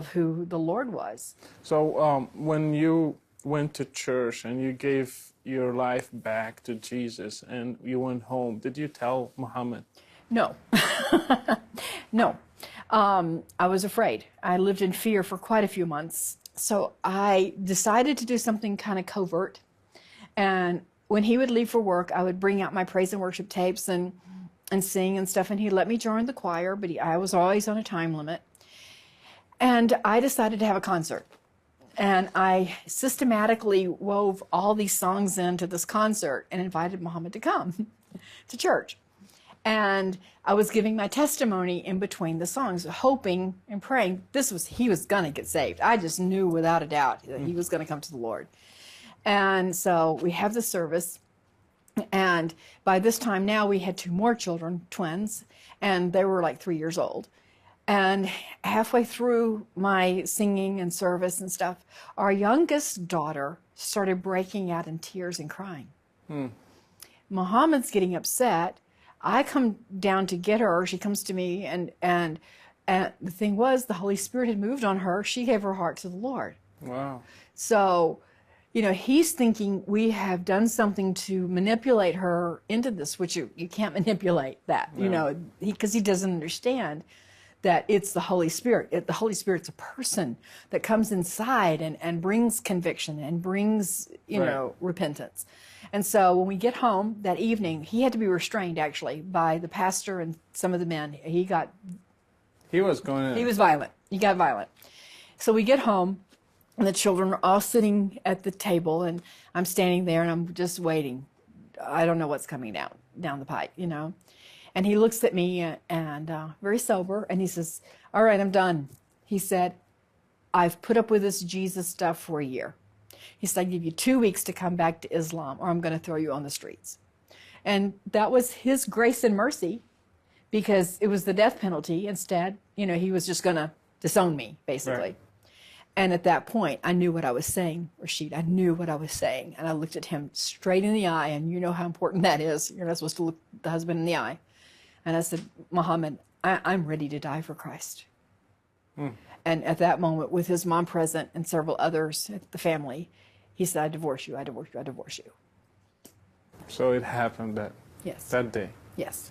who the Lord was. So when you went to church and you gave your life back to Jesus and you went home, did you tell Muhammad? No. No. I was afraid. I lived in fear for quite a few months. So I decided to do something kind of covert. And when he would leave for work, I would bring out my praise and worship tapes and sing and stuff. And he'd let me join the choir, but I was always on a time limit. And I decided to have a concert. And I systematically wove all these songs into this concert and invited Muhammad to come to church. And I was giving my testimony in between the songs, hoping and praying he was going to get saved. I just knew without a doubt that he was going to come to the Lord. And so we have the service. And by this time now we had 2 more children, twins, and they were like 3 years old. And halfway through my singing and service and stuff, our youngest daughter started breaking out in tears and crying. Muhammad's getting upset. I come down to get her. She comes to me, and the thing was, the Holy Spirit had moved on her. She gave her heart to the Lord. Wow. So, you know, he's thinking we have done something to manipulate her into this, which you can't manipulate that, you know, because he doesn't understand that it's the Holy Spirit. The Holy Spirit's a person that comes inside and brings conviction and brings, you know, repentance. And so when we get home that evening, he had to be restrained, actually, by the pastor and some of the men. He was violent. He got violent. So we get home, and the children are all sitting at the table, and I'm standing there, and I'm just waiting. I don't know what's coming down the pipe, you know. And he looks at me, and very sober, and he says, "All right, I'm done." He said, "I've put up with this Jesus stuff for a year." He said, "I give you 2 weeks to come back to Islam, or I'm going to throw you on the streets." And that was his grace and mercy, because it was the death penalty. Instead, you know, he was just going to disown me, basically. Right. And at that point, I knew what I was saying, Rashid. I knew what I was saying. And I looked at him straight in the eye, and you know how important that is. You're not supposed to look the husband in the eye. And I said, "Muhammad, I'm ready to die for Christ." And at that moment, with his mom present and several others at the family, he said, "I divorce you, I divorce you, I divorce you." So it happened that day. Yes.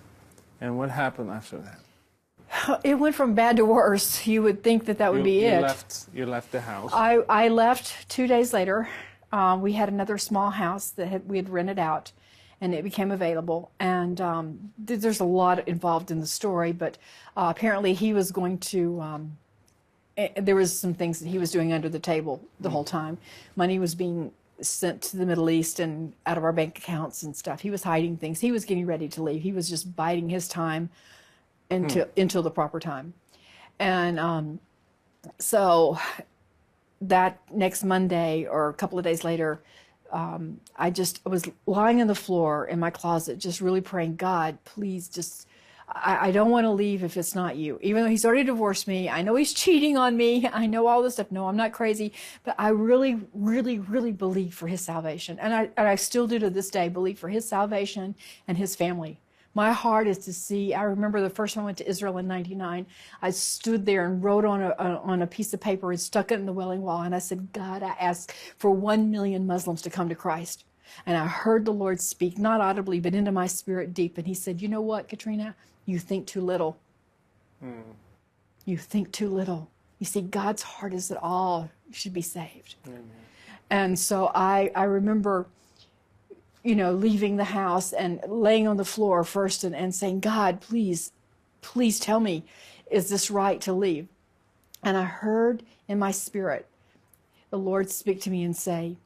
And what happened after that? It went from bad to worse. You would think that would be it. You left the house. I left 2 days later. We had another small house that we had rented out, and it became available. And there's a lot involved in the story, but apparently he was going to, there was some things that he was doing under the table the whole time. Money was being sent to the Middle East and out of our bank accounts and stuff. He was hiding things. He was getting ready to leave. He was just biding his time until the proper time. And so that next Monday, or a couple of days later, I was lying on the floor in my closet, just really praying, "God, please just, I don't want to leave if it's not you. Even though he's already divorced me, I know he's cheating on me. I know all this stuff. No, I'm not crazy, but I really, really, really believe for his salvation. And I still do to this day, believe for his salvation and his family. My heart is to see. I remember the first time I went to Israel in '99. I stood there and wrote on a piece of paper and stuck it in the Wailing Wall. And I said, God, I ask for 1 million Muslims to come to Christ. And I heard the Lord speak, not audibly, but into my spirit deep. And he said, you know what, Katrina? You think too little. You think too little. You see, God's heart is that all should be saved. Amen. And so I remember, leaving the house and laying on the floor first and saying, God, please tell me, is this right to leave? And I heard in my spirit the Lord speak to me and say,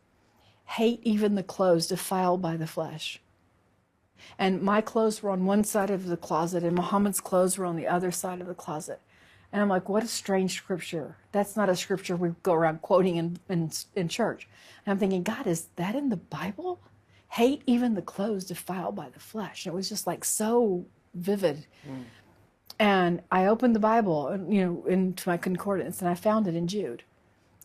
hate even the clothes defiled by the flesh. And my clothes were on one side of the closet and Muhammad's clothes were on the other side of the closet. And I'm like, what a strange scripture. That's not a scripture we go around quoting in church. And I'm thinking, God, is that in the Bible? Hate even the clothes defiled by the flesh. And it was just like so vivid. And I opened the Bible, into my concordance, and I found it in Jude.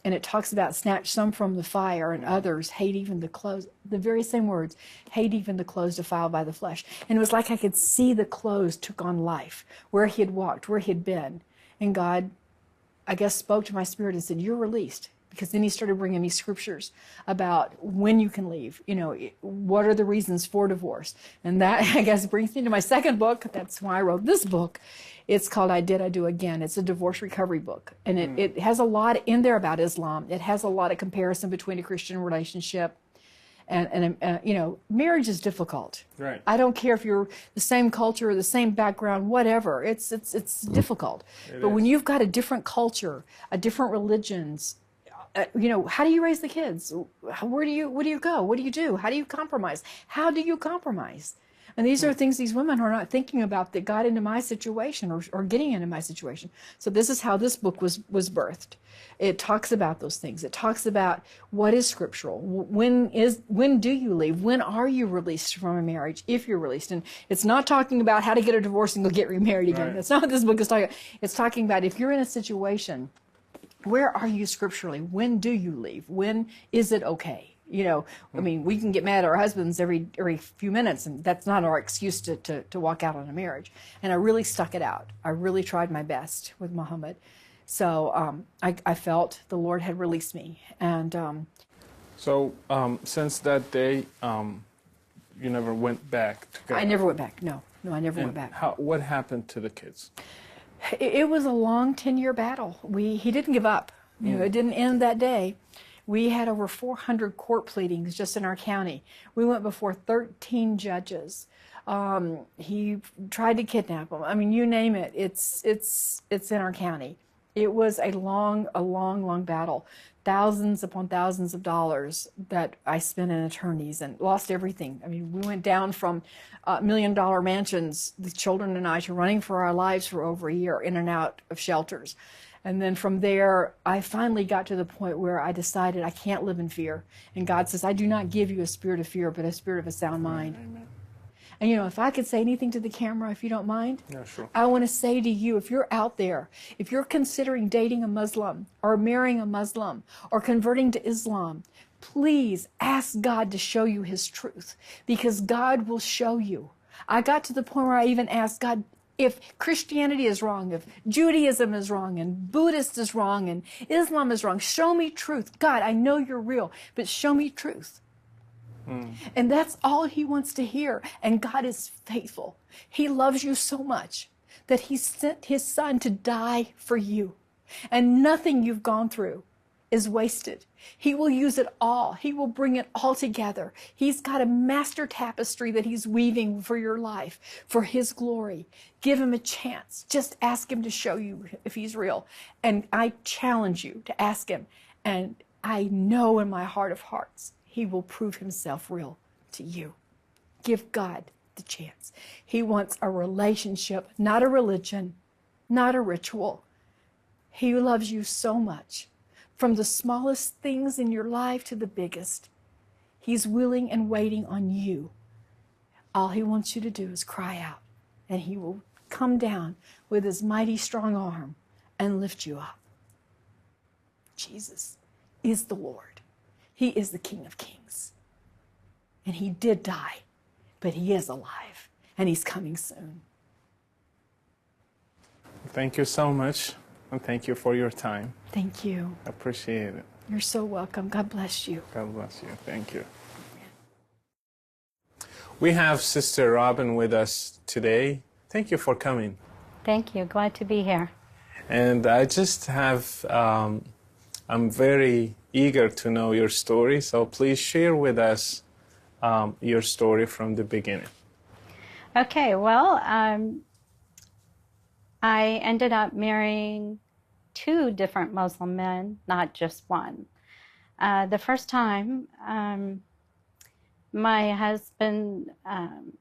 And it talks about snatch some from the fire and others hate even the clothes. The very same words, hate even the clothes defiled by the flesh. And it was like I could see the clothes took on life, where he had walked, where he had been. And God, I guess, spoke to my spirit and said, you're released. Because then he started bringing me scriptures about when you can leave. What are the reasons for divorce? And that, I guess, brings me to my second book. That's why I wrote this book. It's called I Did, I Do Again. It's a divorce recovery book. And it has a lot in there about Islam. It has a lot of comparison between a Christian relationship and marriage is difficult. Right. I don't care if you're the same culture or the same background, whatever. It's difficult. But when you've got a different culture, a different religions, how do you raise the kids? Where do you go? What do you do? How do you compromise? How do you compromise? And these are things these women are not thinking about that got into my situation or getting into my situation. So this is how this book was birthed. It talks about those things. It talks about what is scriptural. When do you leave? When are you released from a marriage, if you're released? And it's not talking about how to get a divorce and go get remarried again. Right. That's not what this book is talking about. It's talking about if you're in a situation, where are you scripturally? When do you leave? When is it okay? We can get mad at our husbands every few minutes, and that's not our excuse to walk out on a marriage. And I really stuck it out. I really tried my best with Muhammad. So I felt the Lord had released me. And so since that day, you never went back to God? I never went back. No, I never went back. What happened to the kids? It was a long 10-year battle. He didn't give up. It didn't end that day. We had over 400 court pleadings just in our county. We went before 13 judges. He tried to kidnap them. I mean, you name it. It's in our county. It was a long battle. Thousands upon thousands of dollars that I spent in attorneys and lost everything. I mean, we went down from $1 million mansions, the children and I, to running for our lives for over a year in and out of shelters. And then from there, I finally got to the point where I decided I can't live in fear. And God says, I do not give you a spirit of fear, but a spirit of a sound mind. Amen. And if I could say anything to the camera, if you don't mind, yeah, sure. I want to say to you, if you're out there, if you're considering dating a Muslim or marrying a Muslim or converting to Islam, please ask God to show you his truth, because God will show you. I got to the point where I even asked God, if Christianity is wrong, if Judaism is wrong, and Buddhist is wrong, and Islam is wrong, show me truth. God, I know you're real, but show me truth. And that's all he wants to hear. And God is faithful. He loves you so much that he sent his son to die for you. And nothing you've gone through is wasted. He will use it all. He will bring it all together. He's got a master tapestry that he's weaving for your life, for his glory. Give him a chance. Just ask him to show you if he's real. And I challenge you to ask him. And I know in my heart of hearts, he will prove himself real to you. Give God the chance. He wants a relationship, not a religion, not a ritual. He loves you so much. From the smallest things in your life to the biggest, he's willing and waiting on you. All he wants you to do is cry out, and he will come down with his mighty strong arm and lift you up. Jesus is the Lord. He is the King of Kings. And he did die, but he is alive, and he's coming soon. Thank you so much, and thank you for your time. Thank you. I appreciate it. You're so welcome. God bless you. God bless you. Thank you. We have Sister Robin with us today. Thank you for coming. Thank you. Glad to be here. And I just have, I'm very eager to know your story, so please share with us your story from the beginning. Okay, well, I ended up marrying 2 different Muslim men, not just one. The first time, my husband,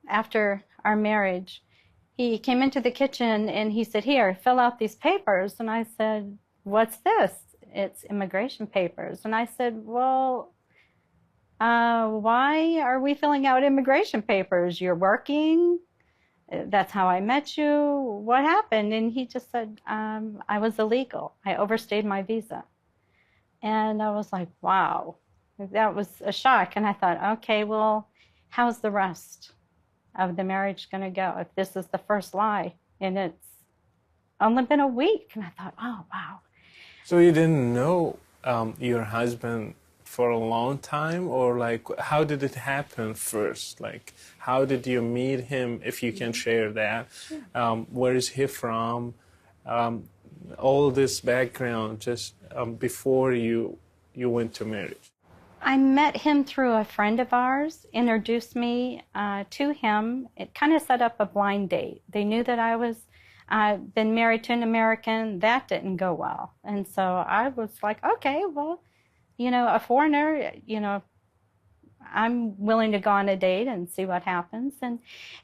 after our marriage, he came into the kitchen and he said, "Here, fill out these papers." And I said, "What's this?" "It's immigration papers." And I said, "Well, why are we filling out immigration papers? You're working. That's how I met you. What happened?" And he just said, "I was illegal. I overstayed my visa." And I was like, wow, that was a shock. And I thought, okay, well, how's the rest of the marriage going to go if this is the first lie and it's only been a week? And I thought, oh, wow. So you didn't know your husband for a long time, or like, how did it happen first? Like, how did you meet him, if you can share that? Where is he from? All this background just before you went to marriage. I met him through a friend of ours, introduced me to him. It kind of set up a blind date. They knew that I was been married to an American. That didn't go well. And so I was like, okay, well, you know, a foreigner, you know, I'm willing to go on a date and see what happens. And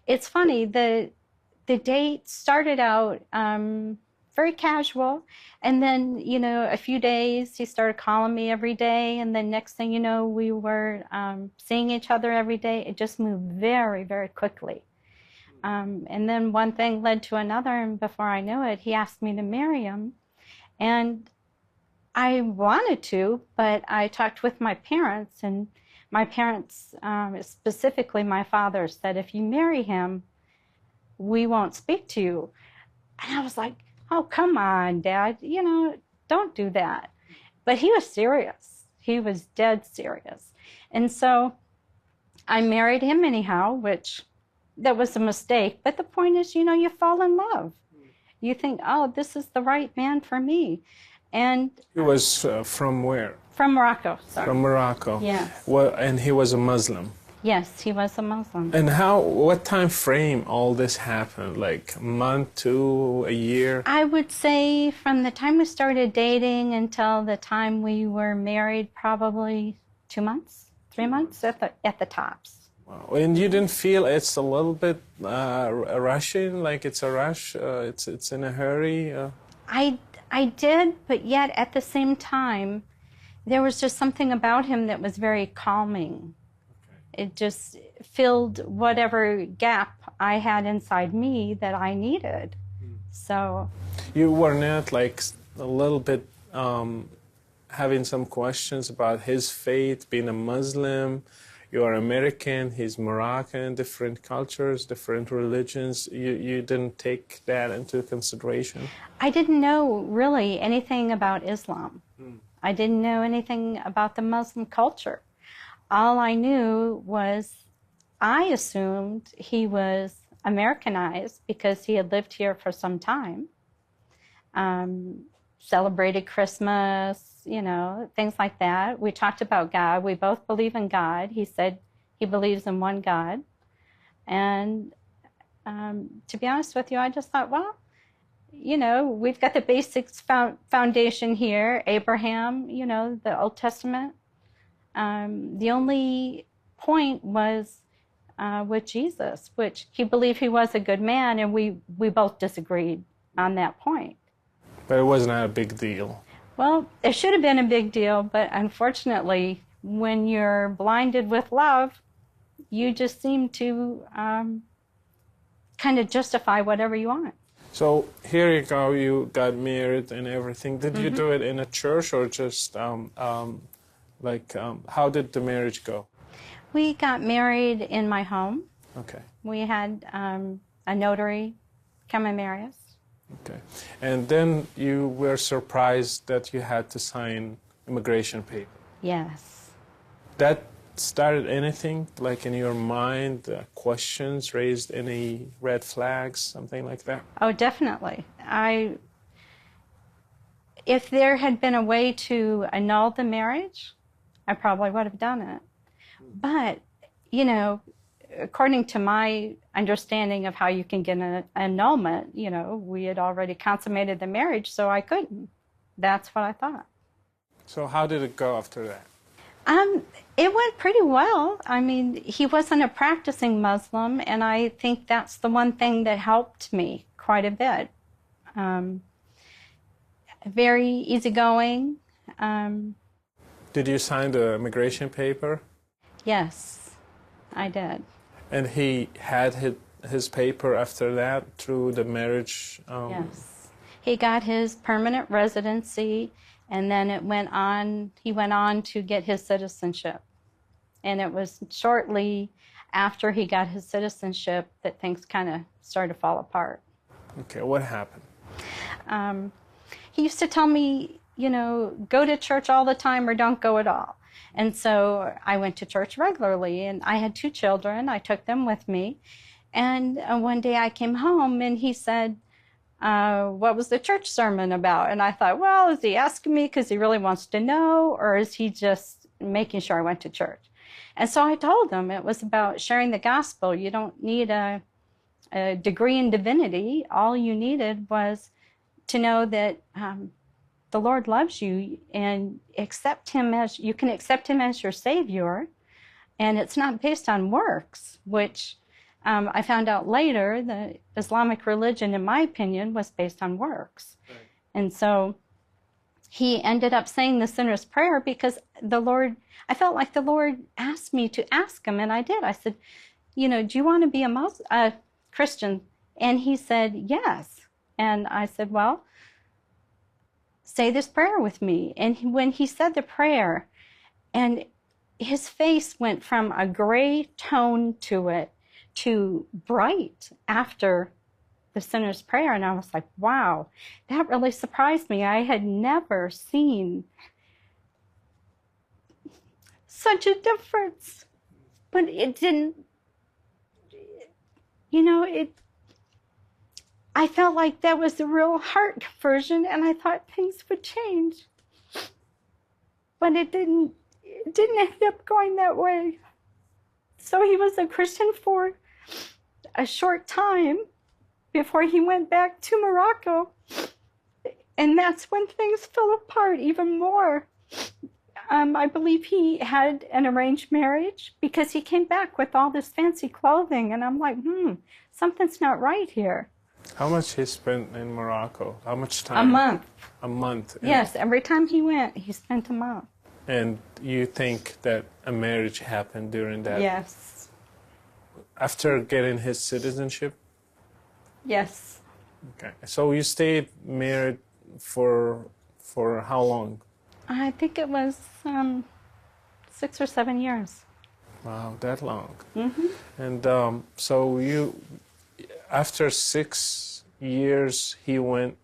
it's funny, the date started out very casual. And then, you know, a few days, he started calling me every day. And then next thing you know, we were seeing each other every day. It just moved very, very quickly. And then one thing led to another. And before I knew it, he asked me to marry him. And I wanted to, but I talked with my parents. And my parents, specifically my father, said, if you marry him, we won't speak to you. And I was like, oh, come on, Dad, you know, don't do that. But he was serious. He was dead serious. And so I married him anyhow, which that was a mistake. But the point is, you know, you fall in love. You think, oh, this is the right man for me. And he was from where? From Morocco, sorry. From Morocco. Yes. Well, and he was a Muslim. Yes, he was a Muslim. And what time frame all this happened? Like a month, 2, a year? I would say from the time we started dating until the time we were married, probably 2 months, 3 months at the tops. Wow. And you didn't feel it's a little bit rushing, like it's a rush, it's in a hurry? I did, but yet at the same time, there was just something about him that was very calming. It just filled whatever gap I had inside me that I needed. So you were not like a little bit having some questions about his faith, being a Muslim? You are American, he's Moroccan, different cultures, different religions. You didn't take that into consideration? I didn't know really anything about Islam. I didn't know anything about the Muslim culture. All I knew was I assumed he was Americanized because he had lived here for some time, celebrated Christmas, you know, things like that. We talked about God. We both believe in God. He said he believes in one God. And to be honest with you, I just thought, well, you know, we've got the basics foundation here, Abraham, you know, the Old Testament. The only point was with Jesus, which he believed he was a good man, and we both disagreed on that point. But it was not a big deal. Well, it should have been a big deal, but unfortunately, when you're blinded with love, you just seem to kind of justify whatever you want. So here you go, you got married and everything. Did you do it in a church or just how did the marriage go? We got married in my home. Okay. We had a notary come and marry us. Okay. And then you were surprised that you had to sign immigration paper. Yes. That started anything like in your mind, questions, raised any red flags, something like that? Oh, definitely. If there had been a way to annul the marriage, I probably would have done it. But, you know, according to my understanding of how you can get an annulment, you know, we had already consummated the marriage, so I couldn't. That's what I thought. So how did it go after that? It went pretty well. I mean, he wasn't a practicing Muslim, and I think that's the one thing that helped me quite a bit. Very easygoing. Did you sign the immigration paper? Yes, I did. And he had his paper after that through the marriage? Yes. He got his permanent residency, and then he went on to get his citizenship. And it was shortly after he got his citizenship that things kind of started to fall apart. Okay, what happened? He used to tell me, you know, go to church all the time or don't go at all. And so I went to church regularly, and I had 2 children. I took them with me. And one day I came home, and he said, what was the church sermon about? And I thought, well, is he asking me because he really wants to know, or is he just making sure I went to church? And so I told him it was about sharing the gospel. You don't need a degree in divinity. All you needed was to know that the Lord loves you, and you can accept him as your Savior, and it's not based on works, which I found out later the Islamic religion, in my opinion, was based on works. Right. And so he ended up saying the sinner's prayer because I felt like the Lord asked me to ask him, and I did. I said, you know, do you want to be a Christian? And he said, yes. And I said, well, say this prayer with me. And when he said the prayer, and his face went from a gray tone to it to bright after the sinner's prayer. And I was like, wow, that really surprised me. I had never seen such a difference. But it didn't, you know, I felt like that was the real heart conversion, and I thought things would change. But it didn't end up going that way. So he was a Christian for a short time before he went back to Morocco. And that's when things fell apart even more. I believe he had an arranged marriage because he came back with all this fancy clothing. And I'm like, something's not right here. How much he spent in Morocco? How much time? A month. A month? Yes, every time he went, he spent a month. And you think that a marriage happened during that? Yes. After getting his citizenship? Yes. Okay. So you stayed married for how long? I think it was 6 or 7 years. Wow, that long. Mm-hmm. And so after 6 years, he went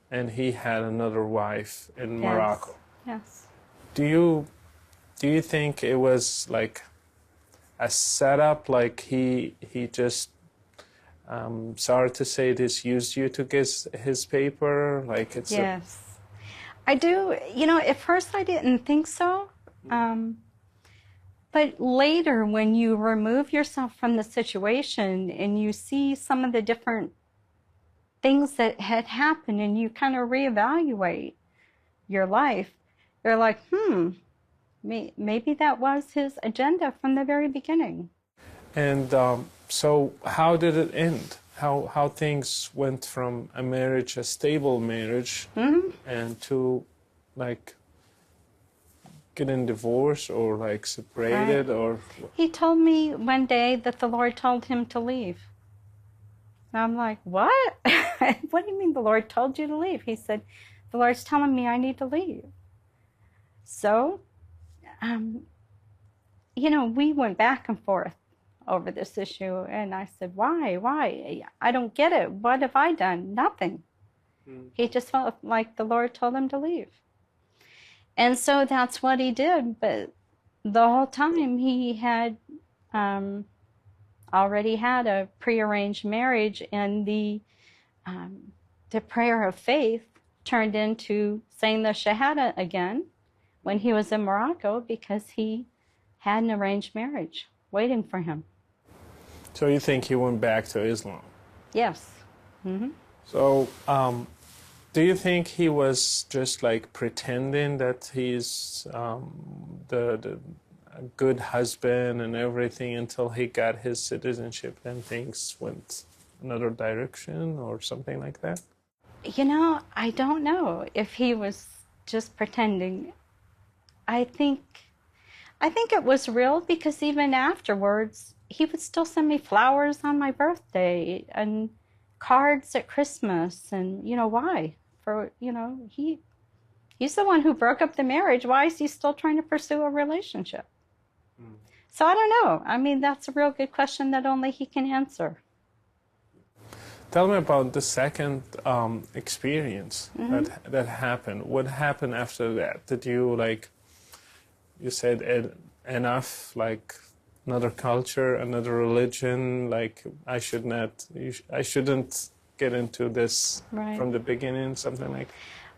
and he had another wife in Morocco. Yes. Do you think it was like a setup, like he just, sorry to say this, used you to get his paper? Like it's Yes. I do. You know, at first I didn't think so. But later, when you remove yourself from the situation and you see some of the different things that had happened and you kind of reevaluate your life, you're like, maybe that was his agenda from the very beginning. And so how did it end? How things went from a marriage, a stable marriage, and to like getting divorced or like separated? Right. Or he told me one day that the Lord told him to leave. And I'm like, what? What do you mean the Lord told you to leave? He said, the Lord's telling me I need to leave. So, we went back and forth over this issue. And I said, why? Why? I don't get it. What have I done? Nothing. He just felt like the Lord told him to leave. And so that's what he did. But the whole time he had already had a prearranged marriage, and the prayer of faith turned into saying the Shahada again when he was in Morocco, because he had an arranged marriage waiting for him. So you think he went back to Islam? Yes. Mm-hmm. So do you think he was just like pretending that he's the a good husband and everything until he got his citizenship and things went another direction or something like that? I don't know if he was just pretending. I think it was real, because even afterwards, he would still send me flowers on my birthday and cards at Christmas. And, why? He's the one who broke up the marriage. Why is he still trying to pursue a relationship? So I don't know. I mean, that's a real good question that only he can answer. Tell me about the second experience that happened. What happened after that? Did you you said enough, like another culture, another religion, like I shouldn't get into this from the beginning, something like?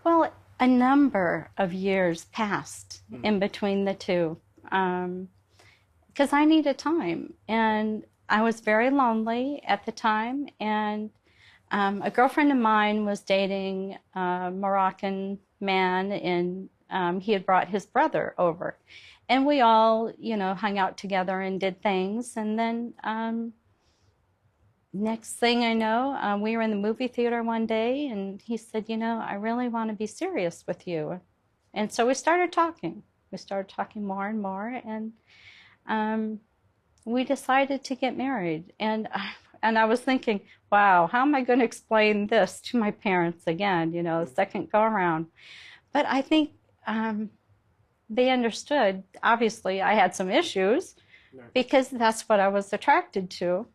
Well, a number of years passed in between the two, because I needed time, and I was very lonely at the time, and a girlfriend of mine was dating a Moroccan man, and he had brought his brother over. And we all, hung out together and did things. And then next thing I know, we were in the movie theater one day, and he said, I really want to be serious with you. And so we started talking. We started talking more and more, and we decided to get married. And I was thinking, wow, how am I going to explain this to my parents again, the second go around? But I think they understood. Obviously, I had some issues because that's what I was attracted to.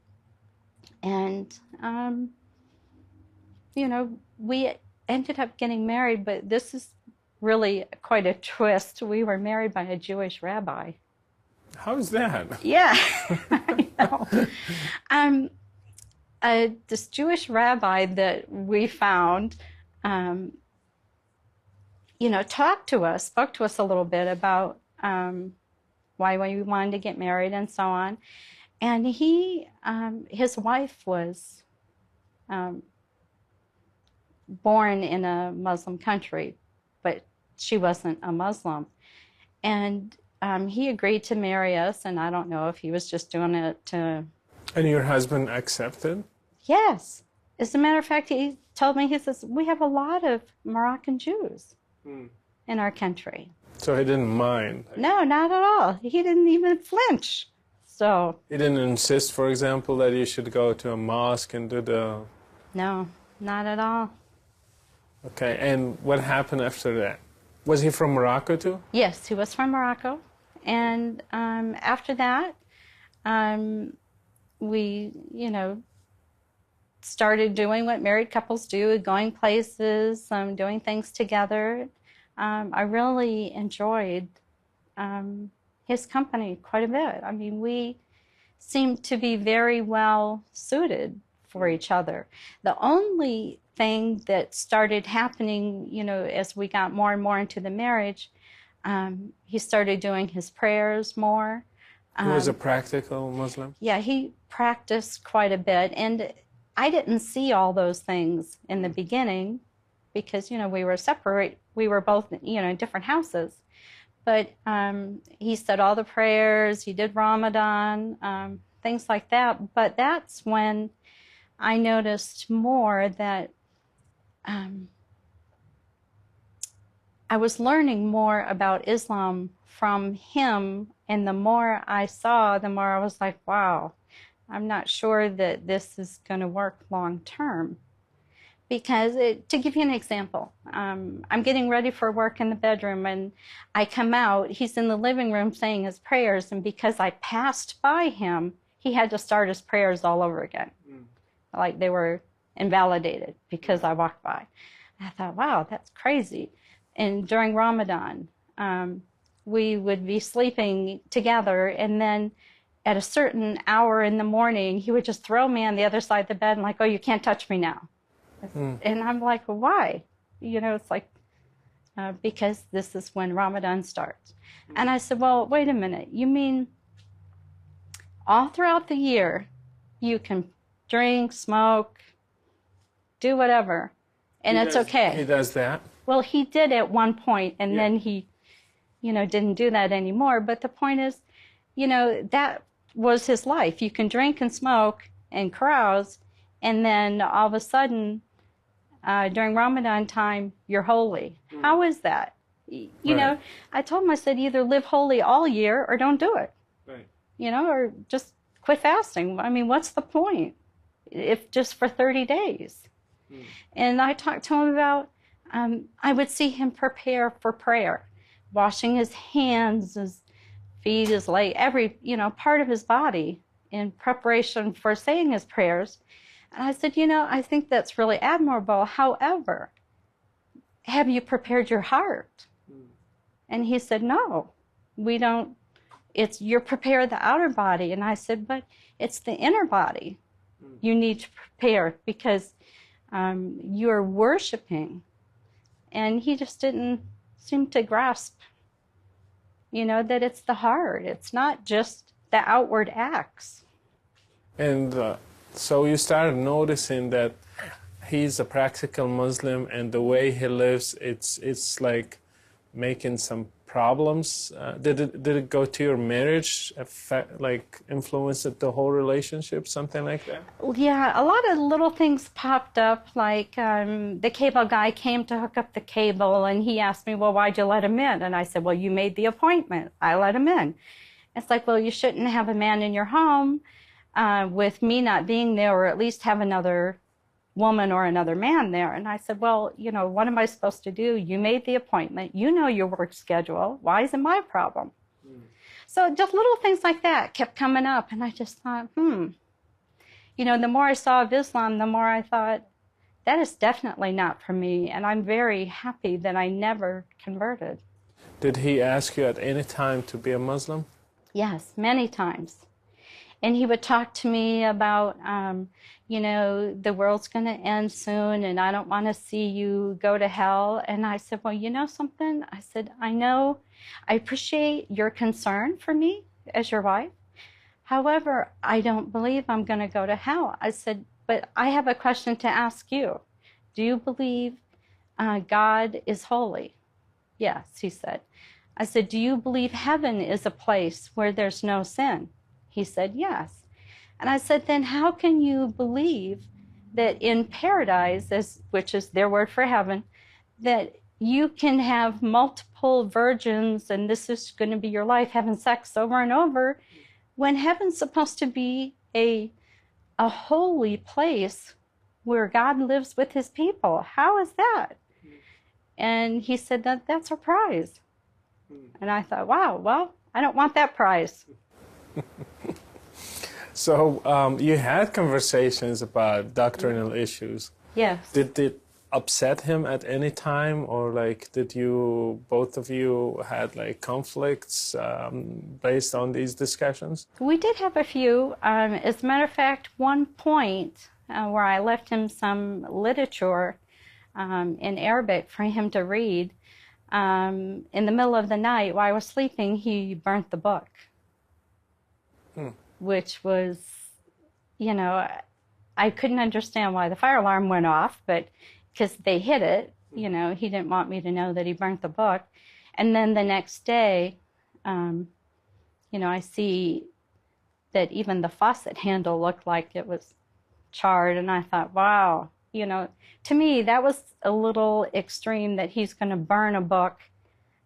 And, we ended up getting married, but this is really quite a twist. We were married by a Jewish rabbi. How's that? Yeah, I know. This Jewish rabbi that we found, spoke to us a little bit about why we wanted to get married and so on. And his wife was born in a Muslim country, but she wasn't a Muslim. And he agreed to marry us, and I don't know if he was just doing it to... And your husband accepted? Yes. As a matter of fact, he told me, he says, we have a lot of Moroccan Jews in our country. So he didn't mind? No, not at all. He didn't even flinch. So he didn't insist, for example, that you should go to a mosque and do the... No, not at all. Okay, and what happened after that? Was he from Morocco too? Yes, he was from Morocco. And after that, we, started doing what married couples do, going places, doing things together. I really enjoyed his company quite a bit. I mean, we seemed to be very well suited for each other. The only thing that started happening, as we got more and more into the marriage, he started doing his prayers more. He was a practical Muslim? Yeah, he practiced quite a bit. And I didn't see all those things in the beginning because, we were separate. We were both, in different houses. But he said all the prayers, he did Ramadan, things like that. But that's when I noticed more that I was learning more about Islam from him. And the more I saw, the more I was like, wow, I'm not sure that this is going to work long term. Because to give you an example, I'm getting ready for work in the bedroom, and I come out, he's in the living room saying his prayers, and because I passed by him, he had to start his prayers all over again. Like they were invalidated because I walked by. I thought, wow, that's crazy. And during Ramadan, we would be sleeping together, and then at a certain hour in the morning, he would just throw me on the other side of the bed and like, oh, you can't touch me now. And I'm like, why? You know, it's like, because this is when Ramadan starts. And I said, well, wait a minute. You mean all throughout the year, you can drink, smoke, do whatever, and it's okay. He does that? Well, he did at one point, and then he, you know, didn't do that anymore. But the point is, you know, that was his life. You can drink and smoke and carouse, and then all of a sudden, during Ramadan time, you're holy. How is that? You know, I told him, I said, either live holy all year or don't do it. Right. You know, or just quit fasting. I mean, what's the point if just for 30 days? And I talked to him about, I would see him prepare for prayer, washing his hands, his feet, his leg, every, you know, part of his body in preparation for saying his prayers. And I said, you know, I think that's really admirable. However, have you prepared your heart? And he said, no, we don't. It's you're prepared the outer body. And I said, but it's the inner body you need to prepare, because you're worshiping. And he just didn't seem to grasp, you know, that it's the heart. It's not just the outward acts. And so you started noticing that he's a practical Muslim, and the way he lives, it's like making some problems. Did it go to your marriage, like influence it the whole relationship, something like that? Yeah, a lot of little things popped up, like the cable guy came to hook up the cable, and he asked me, well, why'd you let him in? And I said, well, you made the appointment. I let him in. It's like, well, you shouldn't have a man in your home with me not being there, or at least have another woman or another man there. And I said, well, you know, what am I supposed to do? You made the appointment. You know your work schedule. Why is it my problem? So just little things like that kept coming up. And I just thought, you know, the more I saw of Islam, the more I thought, that is definitely not for me. And I'm very happy that I never converted. Did he ask you at any time to be a Muslim? Yes, many times. And he would talk to me about, you know, the world's going to end soon, and I don't want to see you go to hell. And I said, well, you know something? I said, I know, I appreciate your concern for me as your wife. However, I don't believe I'm going to go to hell. I said, but I have a question to ask you. Do you believe God is holy? Yes, he said. I said, do you believe heaven is a place where there's no sin? He said, yes. And I said, then how can you believe that in paradise, which is their word for heaven, that you can have multiple virgins and this is going to be your life, having sex over and over, when heaven's supposed to be a holy place where God lives with his people? How is that? And he said, that's our prize. And I thought, wow, well, I don't want that prize. So you had conversations about doctrinal issues. Yes. Did it upset him at any time, or like did you, both of you had like conflicts based on these discussions? We did have a few. As a matter of fact, one point where I left him some literature in Arabic for him to read, in the middle of the night while I was sleeping, he burnt the book. Which was, you know, I couldn't understand why the fire alarm went off, but because they hid it, you know, he didn't want me to know that he burnt the book. And then the next day, you know, I see that even the faucet handle looked like it was charred, and I thought, wow, you know, to me that was a little extreme, that he's going to burn a book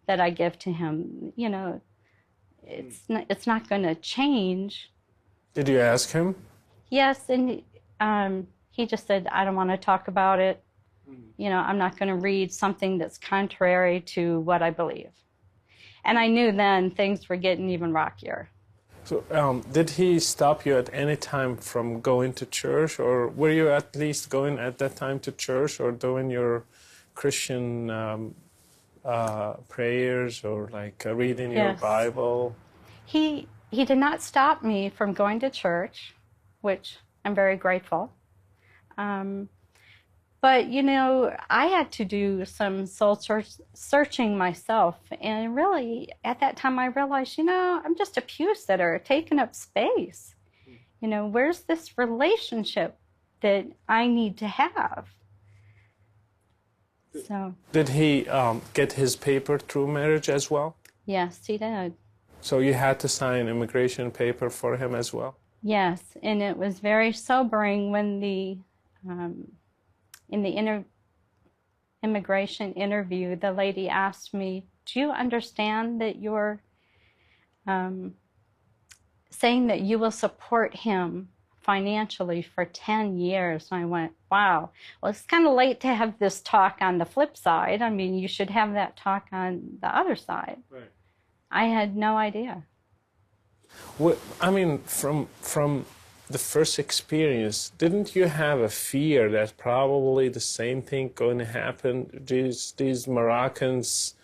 that I give to him. You know, it's not going to change. Did you ask him? Yes, and he just said, I don't want to talk about it. You know, I'm not going to read something that's contrary to what I believe. And I knew then things were getting even rockier. So, did he stop you at any time from going to church, or were you at least going at that time to church or doing your Christian prayers or like reading your Yes. Bible? He did not stop me from going to church, which I'm very grateful. But, you know, I had to do some soul searching myself. And really, at that time, I realized, you know, I'm just a pew sitter taking up space. You know, where's this relationship that I need to have? So, Did he get his paper through marriage as well? yes, he did. So you had to sign immigration paper for him as well? Yes, and it was very sobering when in the immigration interview, the lady asked me, do you understand that you're saying that you will support him financially for 10 years? And I went, wow. Well, it's kind of late to have this talk on the flip side. I mean, you should have that talk on the other side. Right. I had no idea. Well, I mean, from the first experience, didn't you have a fear that probably the same thing going to happen? These Moroccans,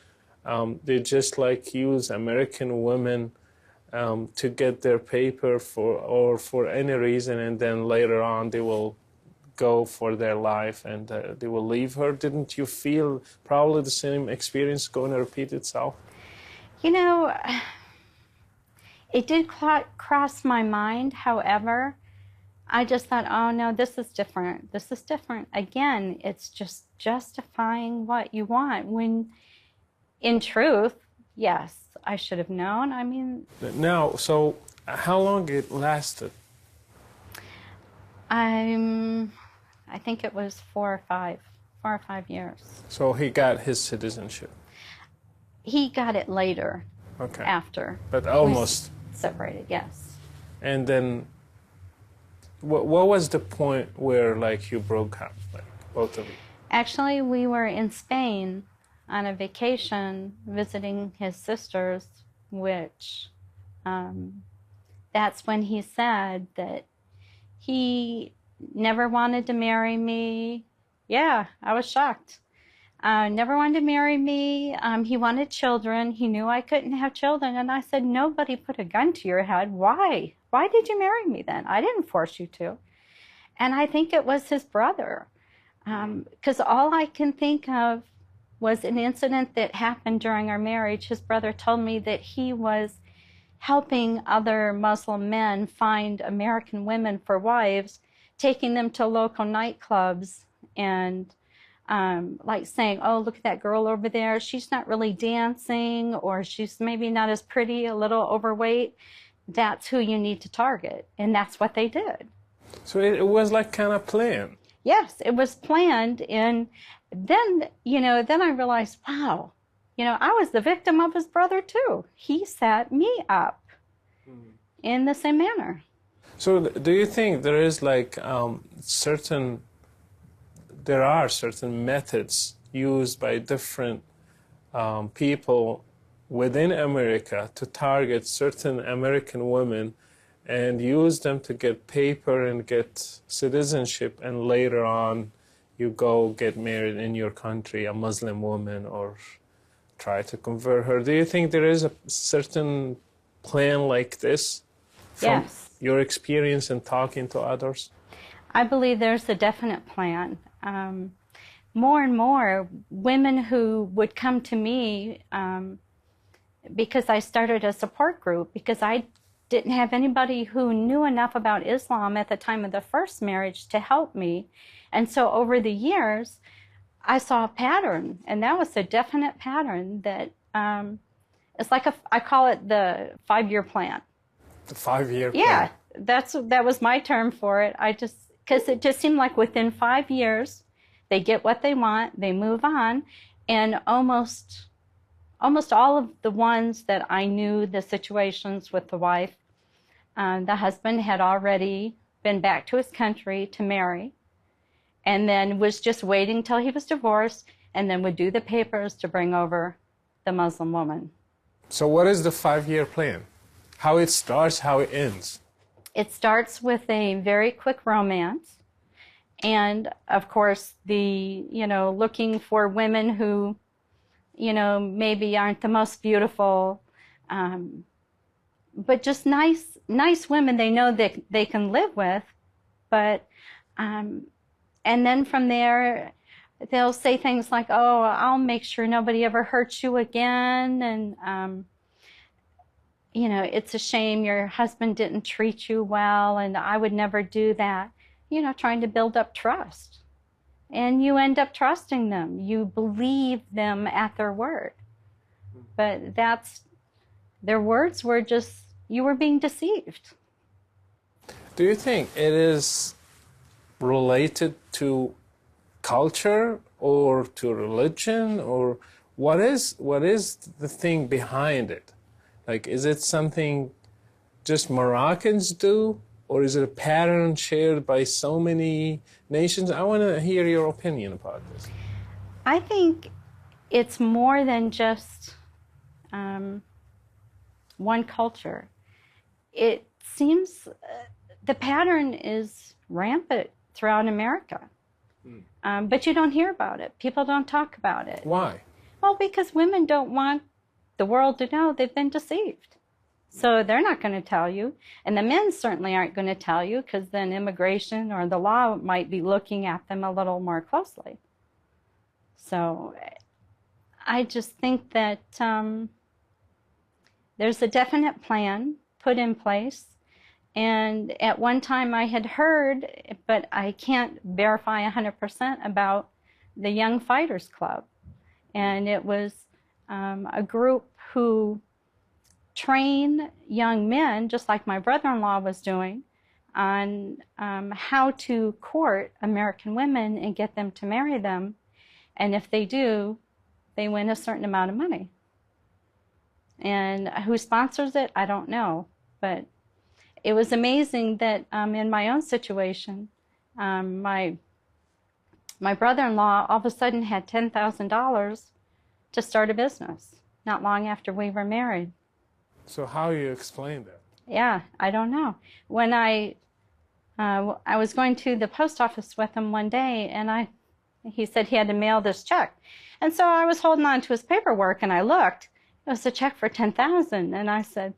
they just like use American women to get their paper for any reason, and then later on they will go for their life and they will leave her. Didn't you feel probably the same experience going to repeat itself? You know, it did cross my mind. However, I just thought, oh no, this is different. This is different. Again, it's just justifying what you want when in truth, yes, I should have known. I mean, Now, so how long it lasted? I think it was 4 or 5 years. So he got his citizenship. He got it later, Okay. after But almost. we separated, yes. And then, what was the point where like you broke up, like both of you? Actually, we were in Spain on a vacation visiting his sisters, which that's when he said that he never wanted to marry me. Yeah, I was shocked. Never wanted to marry me. He wanted children. He knew I couldn't have children. And I said, nobody put a gun to your head. Why? Why did you marry me then? I didn't force you to. And I think it was his brother. Because all I can think of was an incident that happened during our marriage. His brother told me that he was helping other Muslim men find American women for wives, taking them to local nightclubs and like saying, oh, look at that girl over there. She's not really dancing, or she's maybe not as pretty, a little overweight. That's who you need to target. And that's what they did. So it was like kind of planned. Yes, it was planned. And then, you know, then I realized, wow, you know, I was the victim of his brother too. He set me up in the same manner. So do you think there is like there are certain methods used by different people within America to target certain American women and use them to get paper and get citizenship, and later on you go get married in your country, a Muslim woman, or try to convert her? Do you think there is a certain plan like this from Yes. your experience in talking to others? I believe there's a definite plan. More and more women who would come to me because I started a support group, because I didn't have anybody who knew enough about Islam at the time of the first marriage to help me. And so over the years, I saw a pattern, and that was a definite pattern that it's like I call it the 5-year plan. The 5-year plan. Yeah, that was my term for it. Because it just seemed like within 5 years, they get what they want, they move on, and almost all of the ones that I knew, the situations with the wife, the husband had already been back to his country to marry, and then was just waiting till he was divorced, and then would do the papers to bring over the Muslim woman. So what is the 5-year plan? How it starts, how it ends? It starts with a very quick romance, and of course looking for women who maybe aren't the most beautiful, but just nice women they know that they can live with. But and then from there they'll say things like, oh, I'll make sure nobody ever hurts you again, and it's a shame your husband didn't treat you well, and I would never do that. Trying to build up trust. And you end up trusting them. You believe them at their word. But their words were just, you were being deceived. Do you think it is related to culture or to religion, or what is the thing behind it? Like, is it something just Moroccans do, or is it a pattern shared by so many nations? I want to hear your opinion about this. I think it's more than just one culture. It seems the pattern is rampant throughout America. But you don't hear about it. People don't talk about it. Why? Well, because women don't want the world to know they've been deceived. So they're not going to tell you. And the men certainly aren't going to tell you, because then immigration or the law might be looking at them a little more closely. So I just think that there's a definite plan put in place. And at one time I had heard, but I can't verify 100%, about the Young Fighters Club. And it was a group who train young men, just like my brother-in-law was doing, on how to court American women and get them to marry them. And if they do, they win a certain amount of money. And who sponsors it, I don't know. But it was amazing that in my own situation, my brother-in-law all of a sudden had $10,000 to start a business not long after we were married. So how do you explain that? Yeah, I don't know. When I was going to the post office with him one day, and he said he had to mail this check. And so I was holding on to his paperwork, and I looked. It was a check for $10,000. And I said,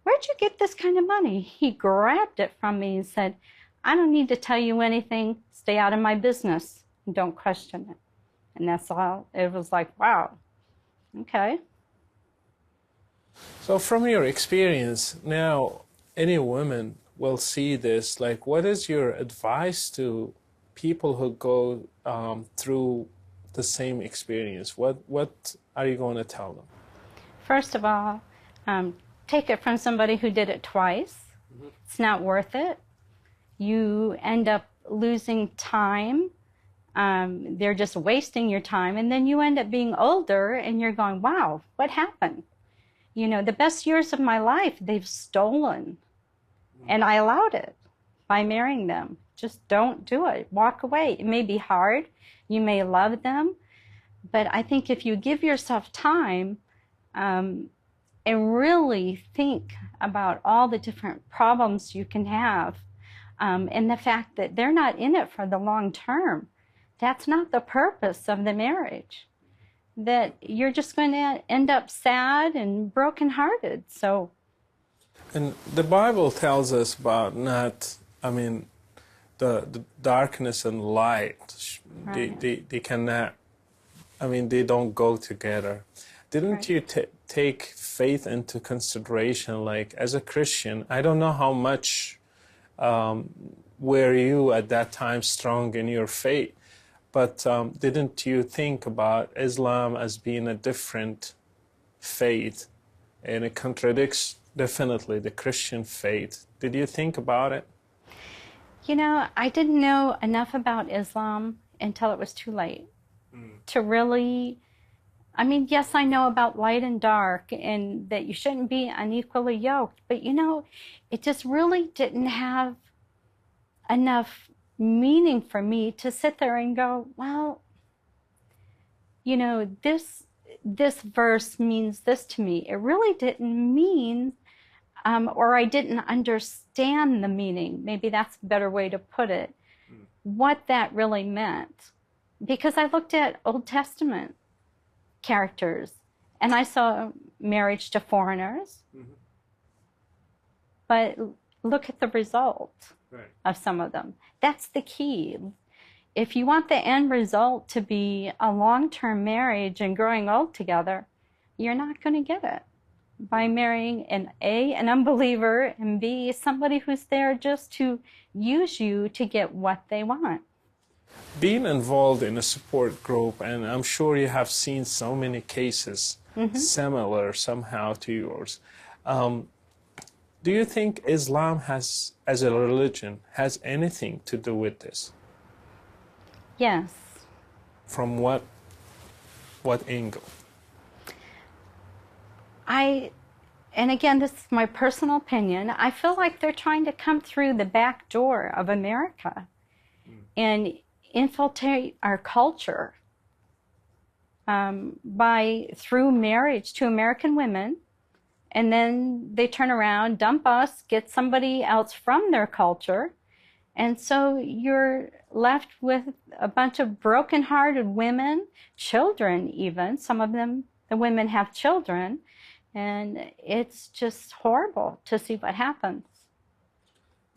"Where'd you get this kind of money?" He grabbed it from me and said, "I don't need to tell you anything. Stay out of my business and don't question it." And that's all. It was like, wow, okay. So from your experience now, any woman will see this. Like, what is your advice to people who go through the same experience? What are you going to tell them? First of all, take it from somebody who did it twice. Mm-hmm. It's not worth it. You end up losing time. They're just wasting your time. And then you end up being older and you're going, wow, what happened? You know, the best years of my life, they've stolen. And I allowed it by marrying them. Just don't do it. Walk away. It may be hard. You may love them. But I think if you give yourself time and really think about all the different problems you can have, and the fact that they're not in it for the long term, that's not the purpose of the marriage. That you're just going to end up sad and brokenhearted. So, and the Bible tells us about the darkness and light. Right. They cannot. They don't go together. Didn't you take faith into consideration? Like, as a Christian, I don't know how much were you at that time strong in your faith. But didn't you think about Islam as being a different faith, and it contradicts definitely the Christian faith? Did you think about it? You know, I didn't know enough about Islam until it was too late to really, yes, I know about light and dark and that you shouldn't be unequally yoked, but you know, it just really didn't have enough meaning for me to sit there and go, well, you know, this verse means this to me. It really didn't mean, or I didn't understand the meaning. Maybe that's a better way to put it, what that really meant. Because I looked at Old Testament characters and I saw marriage to foreigners, but look at the result of some of them. That's the key. If you want the end result to be a long-term marriage and growing old together, you're not going to get it by marrying an unbeliever, and B, somebody who's there just to use you to get what they want. Being involved in a support group, and I'm sure you have seen so many cases similar somehow to yours. Do you think Islam has, as a religion, has anything to do with this? Yes. From what angle? And again, this is my personal opinion, I feel like they're trying to come through the back door of America and infiltrate our culture through marriage to American women, and then they turn around, dump us, get somebody else from their culture, and so you're left with a bunch of broken-hearted women, children even. Some of them, the women have children, and it's just horrible to see what happens.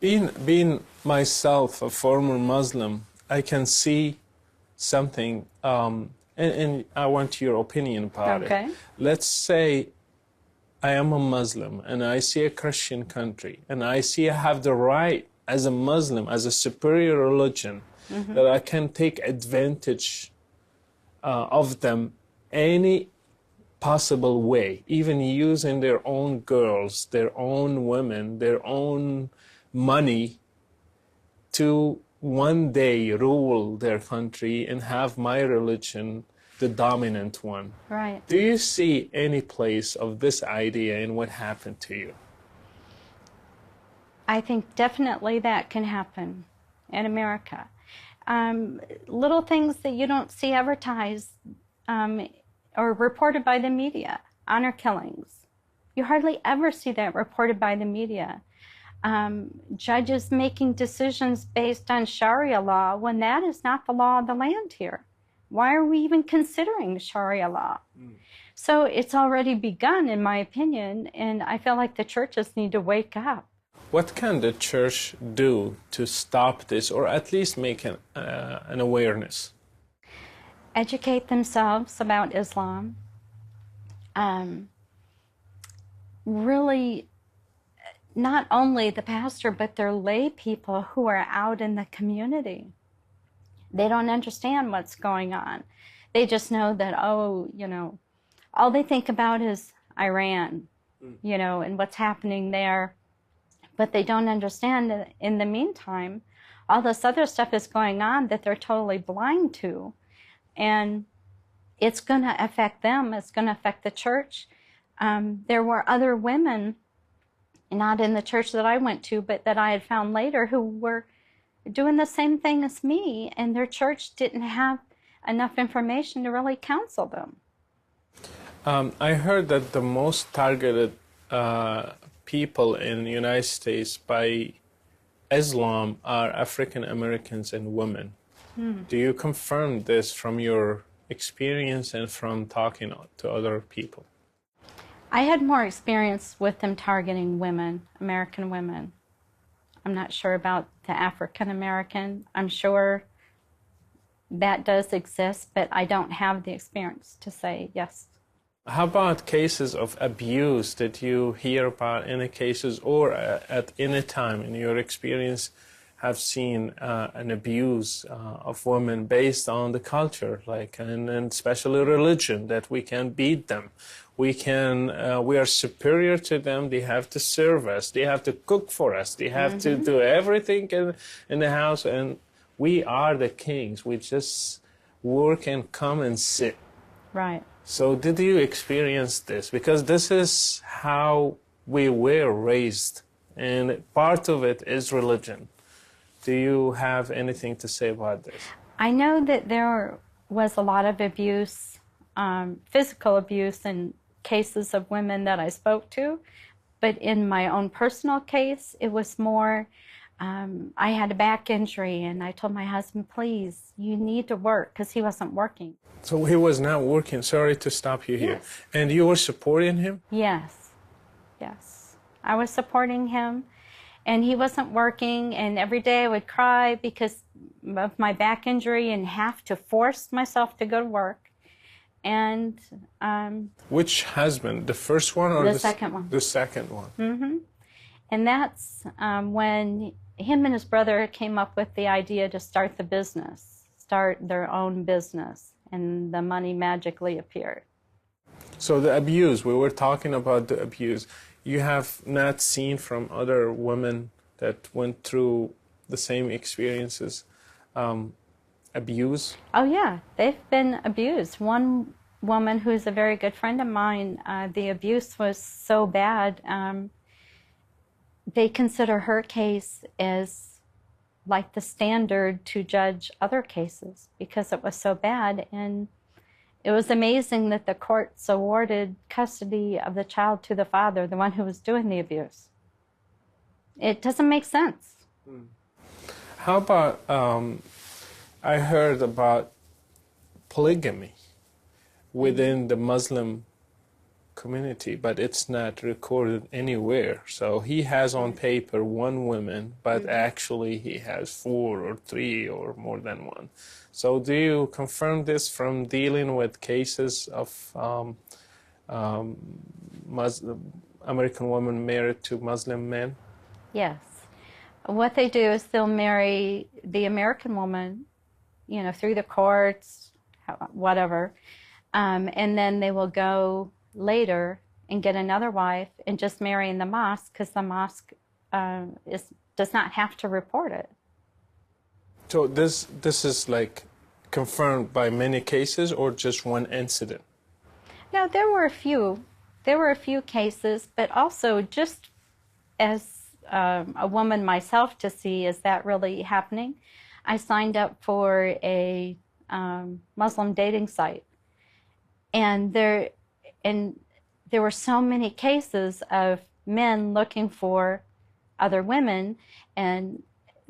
Being myself a former Muslim, I can see something, and I want your opinion about it. Let's say I am a Muslim and I see a Christian country and I see I have the right as a Muslim, as a superior religion, that I can take advantage of them any possible way, even using their own girls, their own women, their own money to one day rule their country and have my religion the dominant one. Right. Do you see any place of this idea in what happened to you? I think definitely that can happen in America. Little things that you don't see advertised or reported by the media, honor killings. You hardly ever see that reported by the media. Judges making decisions based on Sharia law when that is not the law of the land here. Why are we even considering Sharia law? So it's already begun, in my opinion, and I feel like the churches need to wake up. What can the church do to stop this, or at least make an awareness? Educate themselves about Islam. Really, not only the pastor, but their lay people who are out in the community. They don't understand what's going on. They just know that, oh, you know, all they think about is Iran, you know, and what's happening there. But they don't understand that in the meantime, all this other stuff is going on that they're totally blind to. And it's going to affect them. It's going to affect the church. There were other women, not in the church that I went to, but that I had found later, who were doing the same thing as me, and their church didn't have enough information to really counsel them. I heard that the most targeted people in the United States by Islam are African Americans and women. Do you confirm this from your experience and from talking to other people? I had more experience with them targeting women, American women. I'm not sure about the African American. I'm sure that does exist, but I don't have the experience to say yes. How about cases of abuse? Did you hear about any cases, or at any time in your experience have seen an abuse of women based on the culture, like, and especially religion, that we can beat them? We are superior to them. They have to serve us. They have to cook for us. They have to do everything in the house, and we are the kings. We just work and come and sit. Right. So did you experience this? Because this is how we were raised, and part of it is religion. Do you have anything to say about this? I know that there was a lot of abuse, physical abuse in cases of women that I spoke to, but in my own personal case, it was more, I had a back injury and I told my husband, please, you need to work, because he wasn't working. So he was not working. Sorry to stop you here. Yes. And you were supporting him? Yes, yes. I was supporting him, and he wasn't working, and every day I would cry because of my back injury and have to force myself to go to work. And Which husband? The first one or the second one? The second one. Mm-hmm. And that's when him and his brother came up with the idea to start the business, start their own business, and the money magically appeared. So the abuse, we were talking about the abuse. You have not seen from other women that went through the same experiences, abuse? Oh yeah, they've been abused. One woman who's a very good friend of mine, the abuse was so bad, they consider her case as like the standard to judge other cases because it was so bad. And it was amazing that the courts awarded custody of the child to the father, the one who was doing the abuse. It doesn't make sense. How about, I heard about polygamy within the Muslim community, but it's not recorded anywhere. So he has on paper one woman, but actually he has 4 or 3 or more than one. So do you confirm this from dealing with cases of American women married to Muslim men? Yes. What they do is they'll marry the American woman, you know, through the courts, whatever, and then they will go later and get another wife and just marry in the mosque because the mosque does not have to report it. So this is like confirmed by many cases or just one incident? No, there were a few. There were a few cases, but also just as a woman myself to see, is that really happening? I signed up for a Muslim dating site, and there were so many cases of men looking for other women, and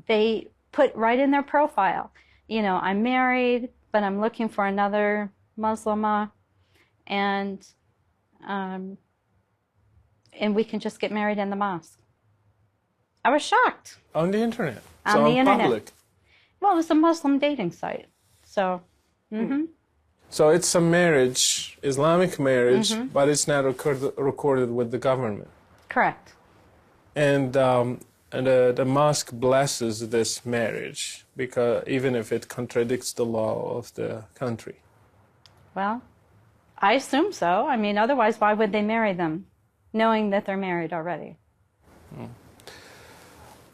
they put right in their profile, you know, I'm married, but I'm looking for another Muslimah, and we can just get married in the mosque. I was shocked. On the internet? On so the internet. Public? Well, it was a Muslim dating site, so. So it's a marriage, Islamic marriage, but it's not recorded with the government. Correct. And the mosque blesses this marriage, because even if it contradicts the law of the country. Well, I assume so. I mean, otherwise, why would they marry them, knowing that they're married already?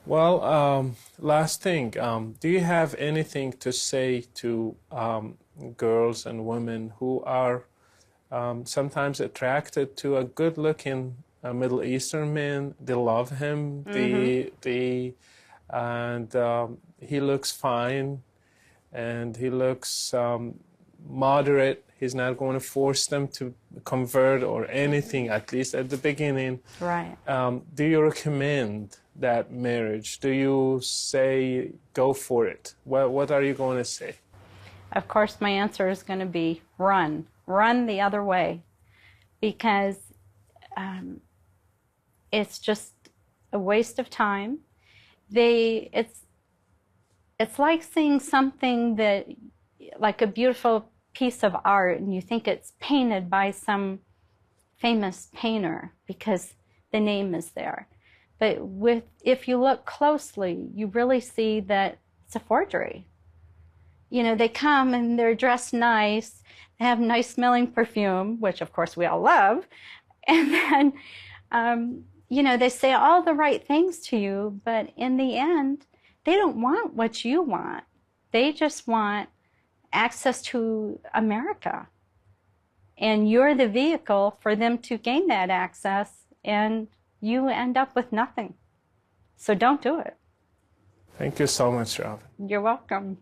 Well, last thing, do you have anything to say to girls and women who are sometimes attracted to a good-looking Middle Eastern man? They love him, and he looks fine, and he looks moderate. He's not going to force them to convert or anything, at least at the beginning. Right. Do you recommend that marriage? Do you say, go for it? What are you going to say? Of course, my answer is going to be run. Run the other way, because it's just a waste of time. It's like seeing something that, like a beautiful piece of art, and you think it's painted by some famous painter because the name is there. But if you look closely, you really see that it's a forgery. You know, they come and they're dressed nice, they have nice smelling perfume, which of course we all love, and then, you know, they say all the right things to you, but in the end, they don't want what you want. They just want access to America. And you're the vehicle for them to gain that access, and you end up with nothing. So don't do it. Thank you so much, Robin. You're welcome.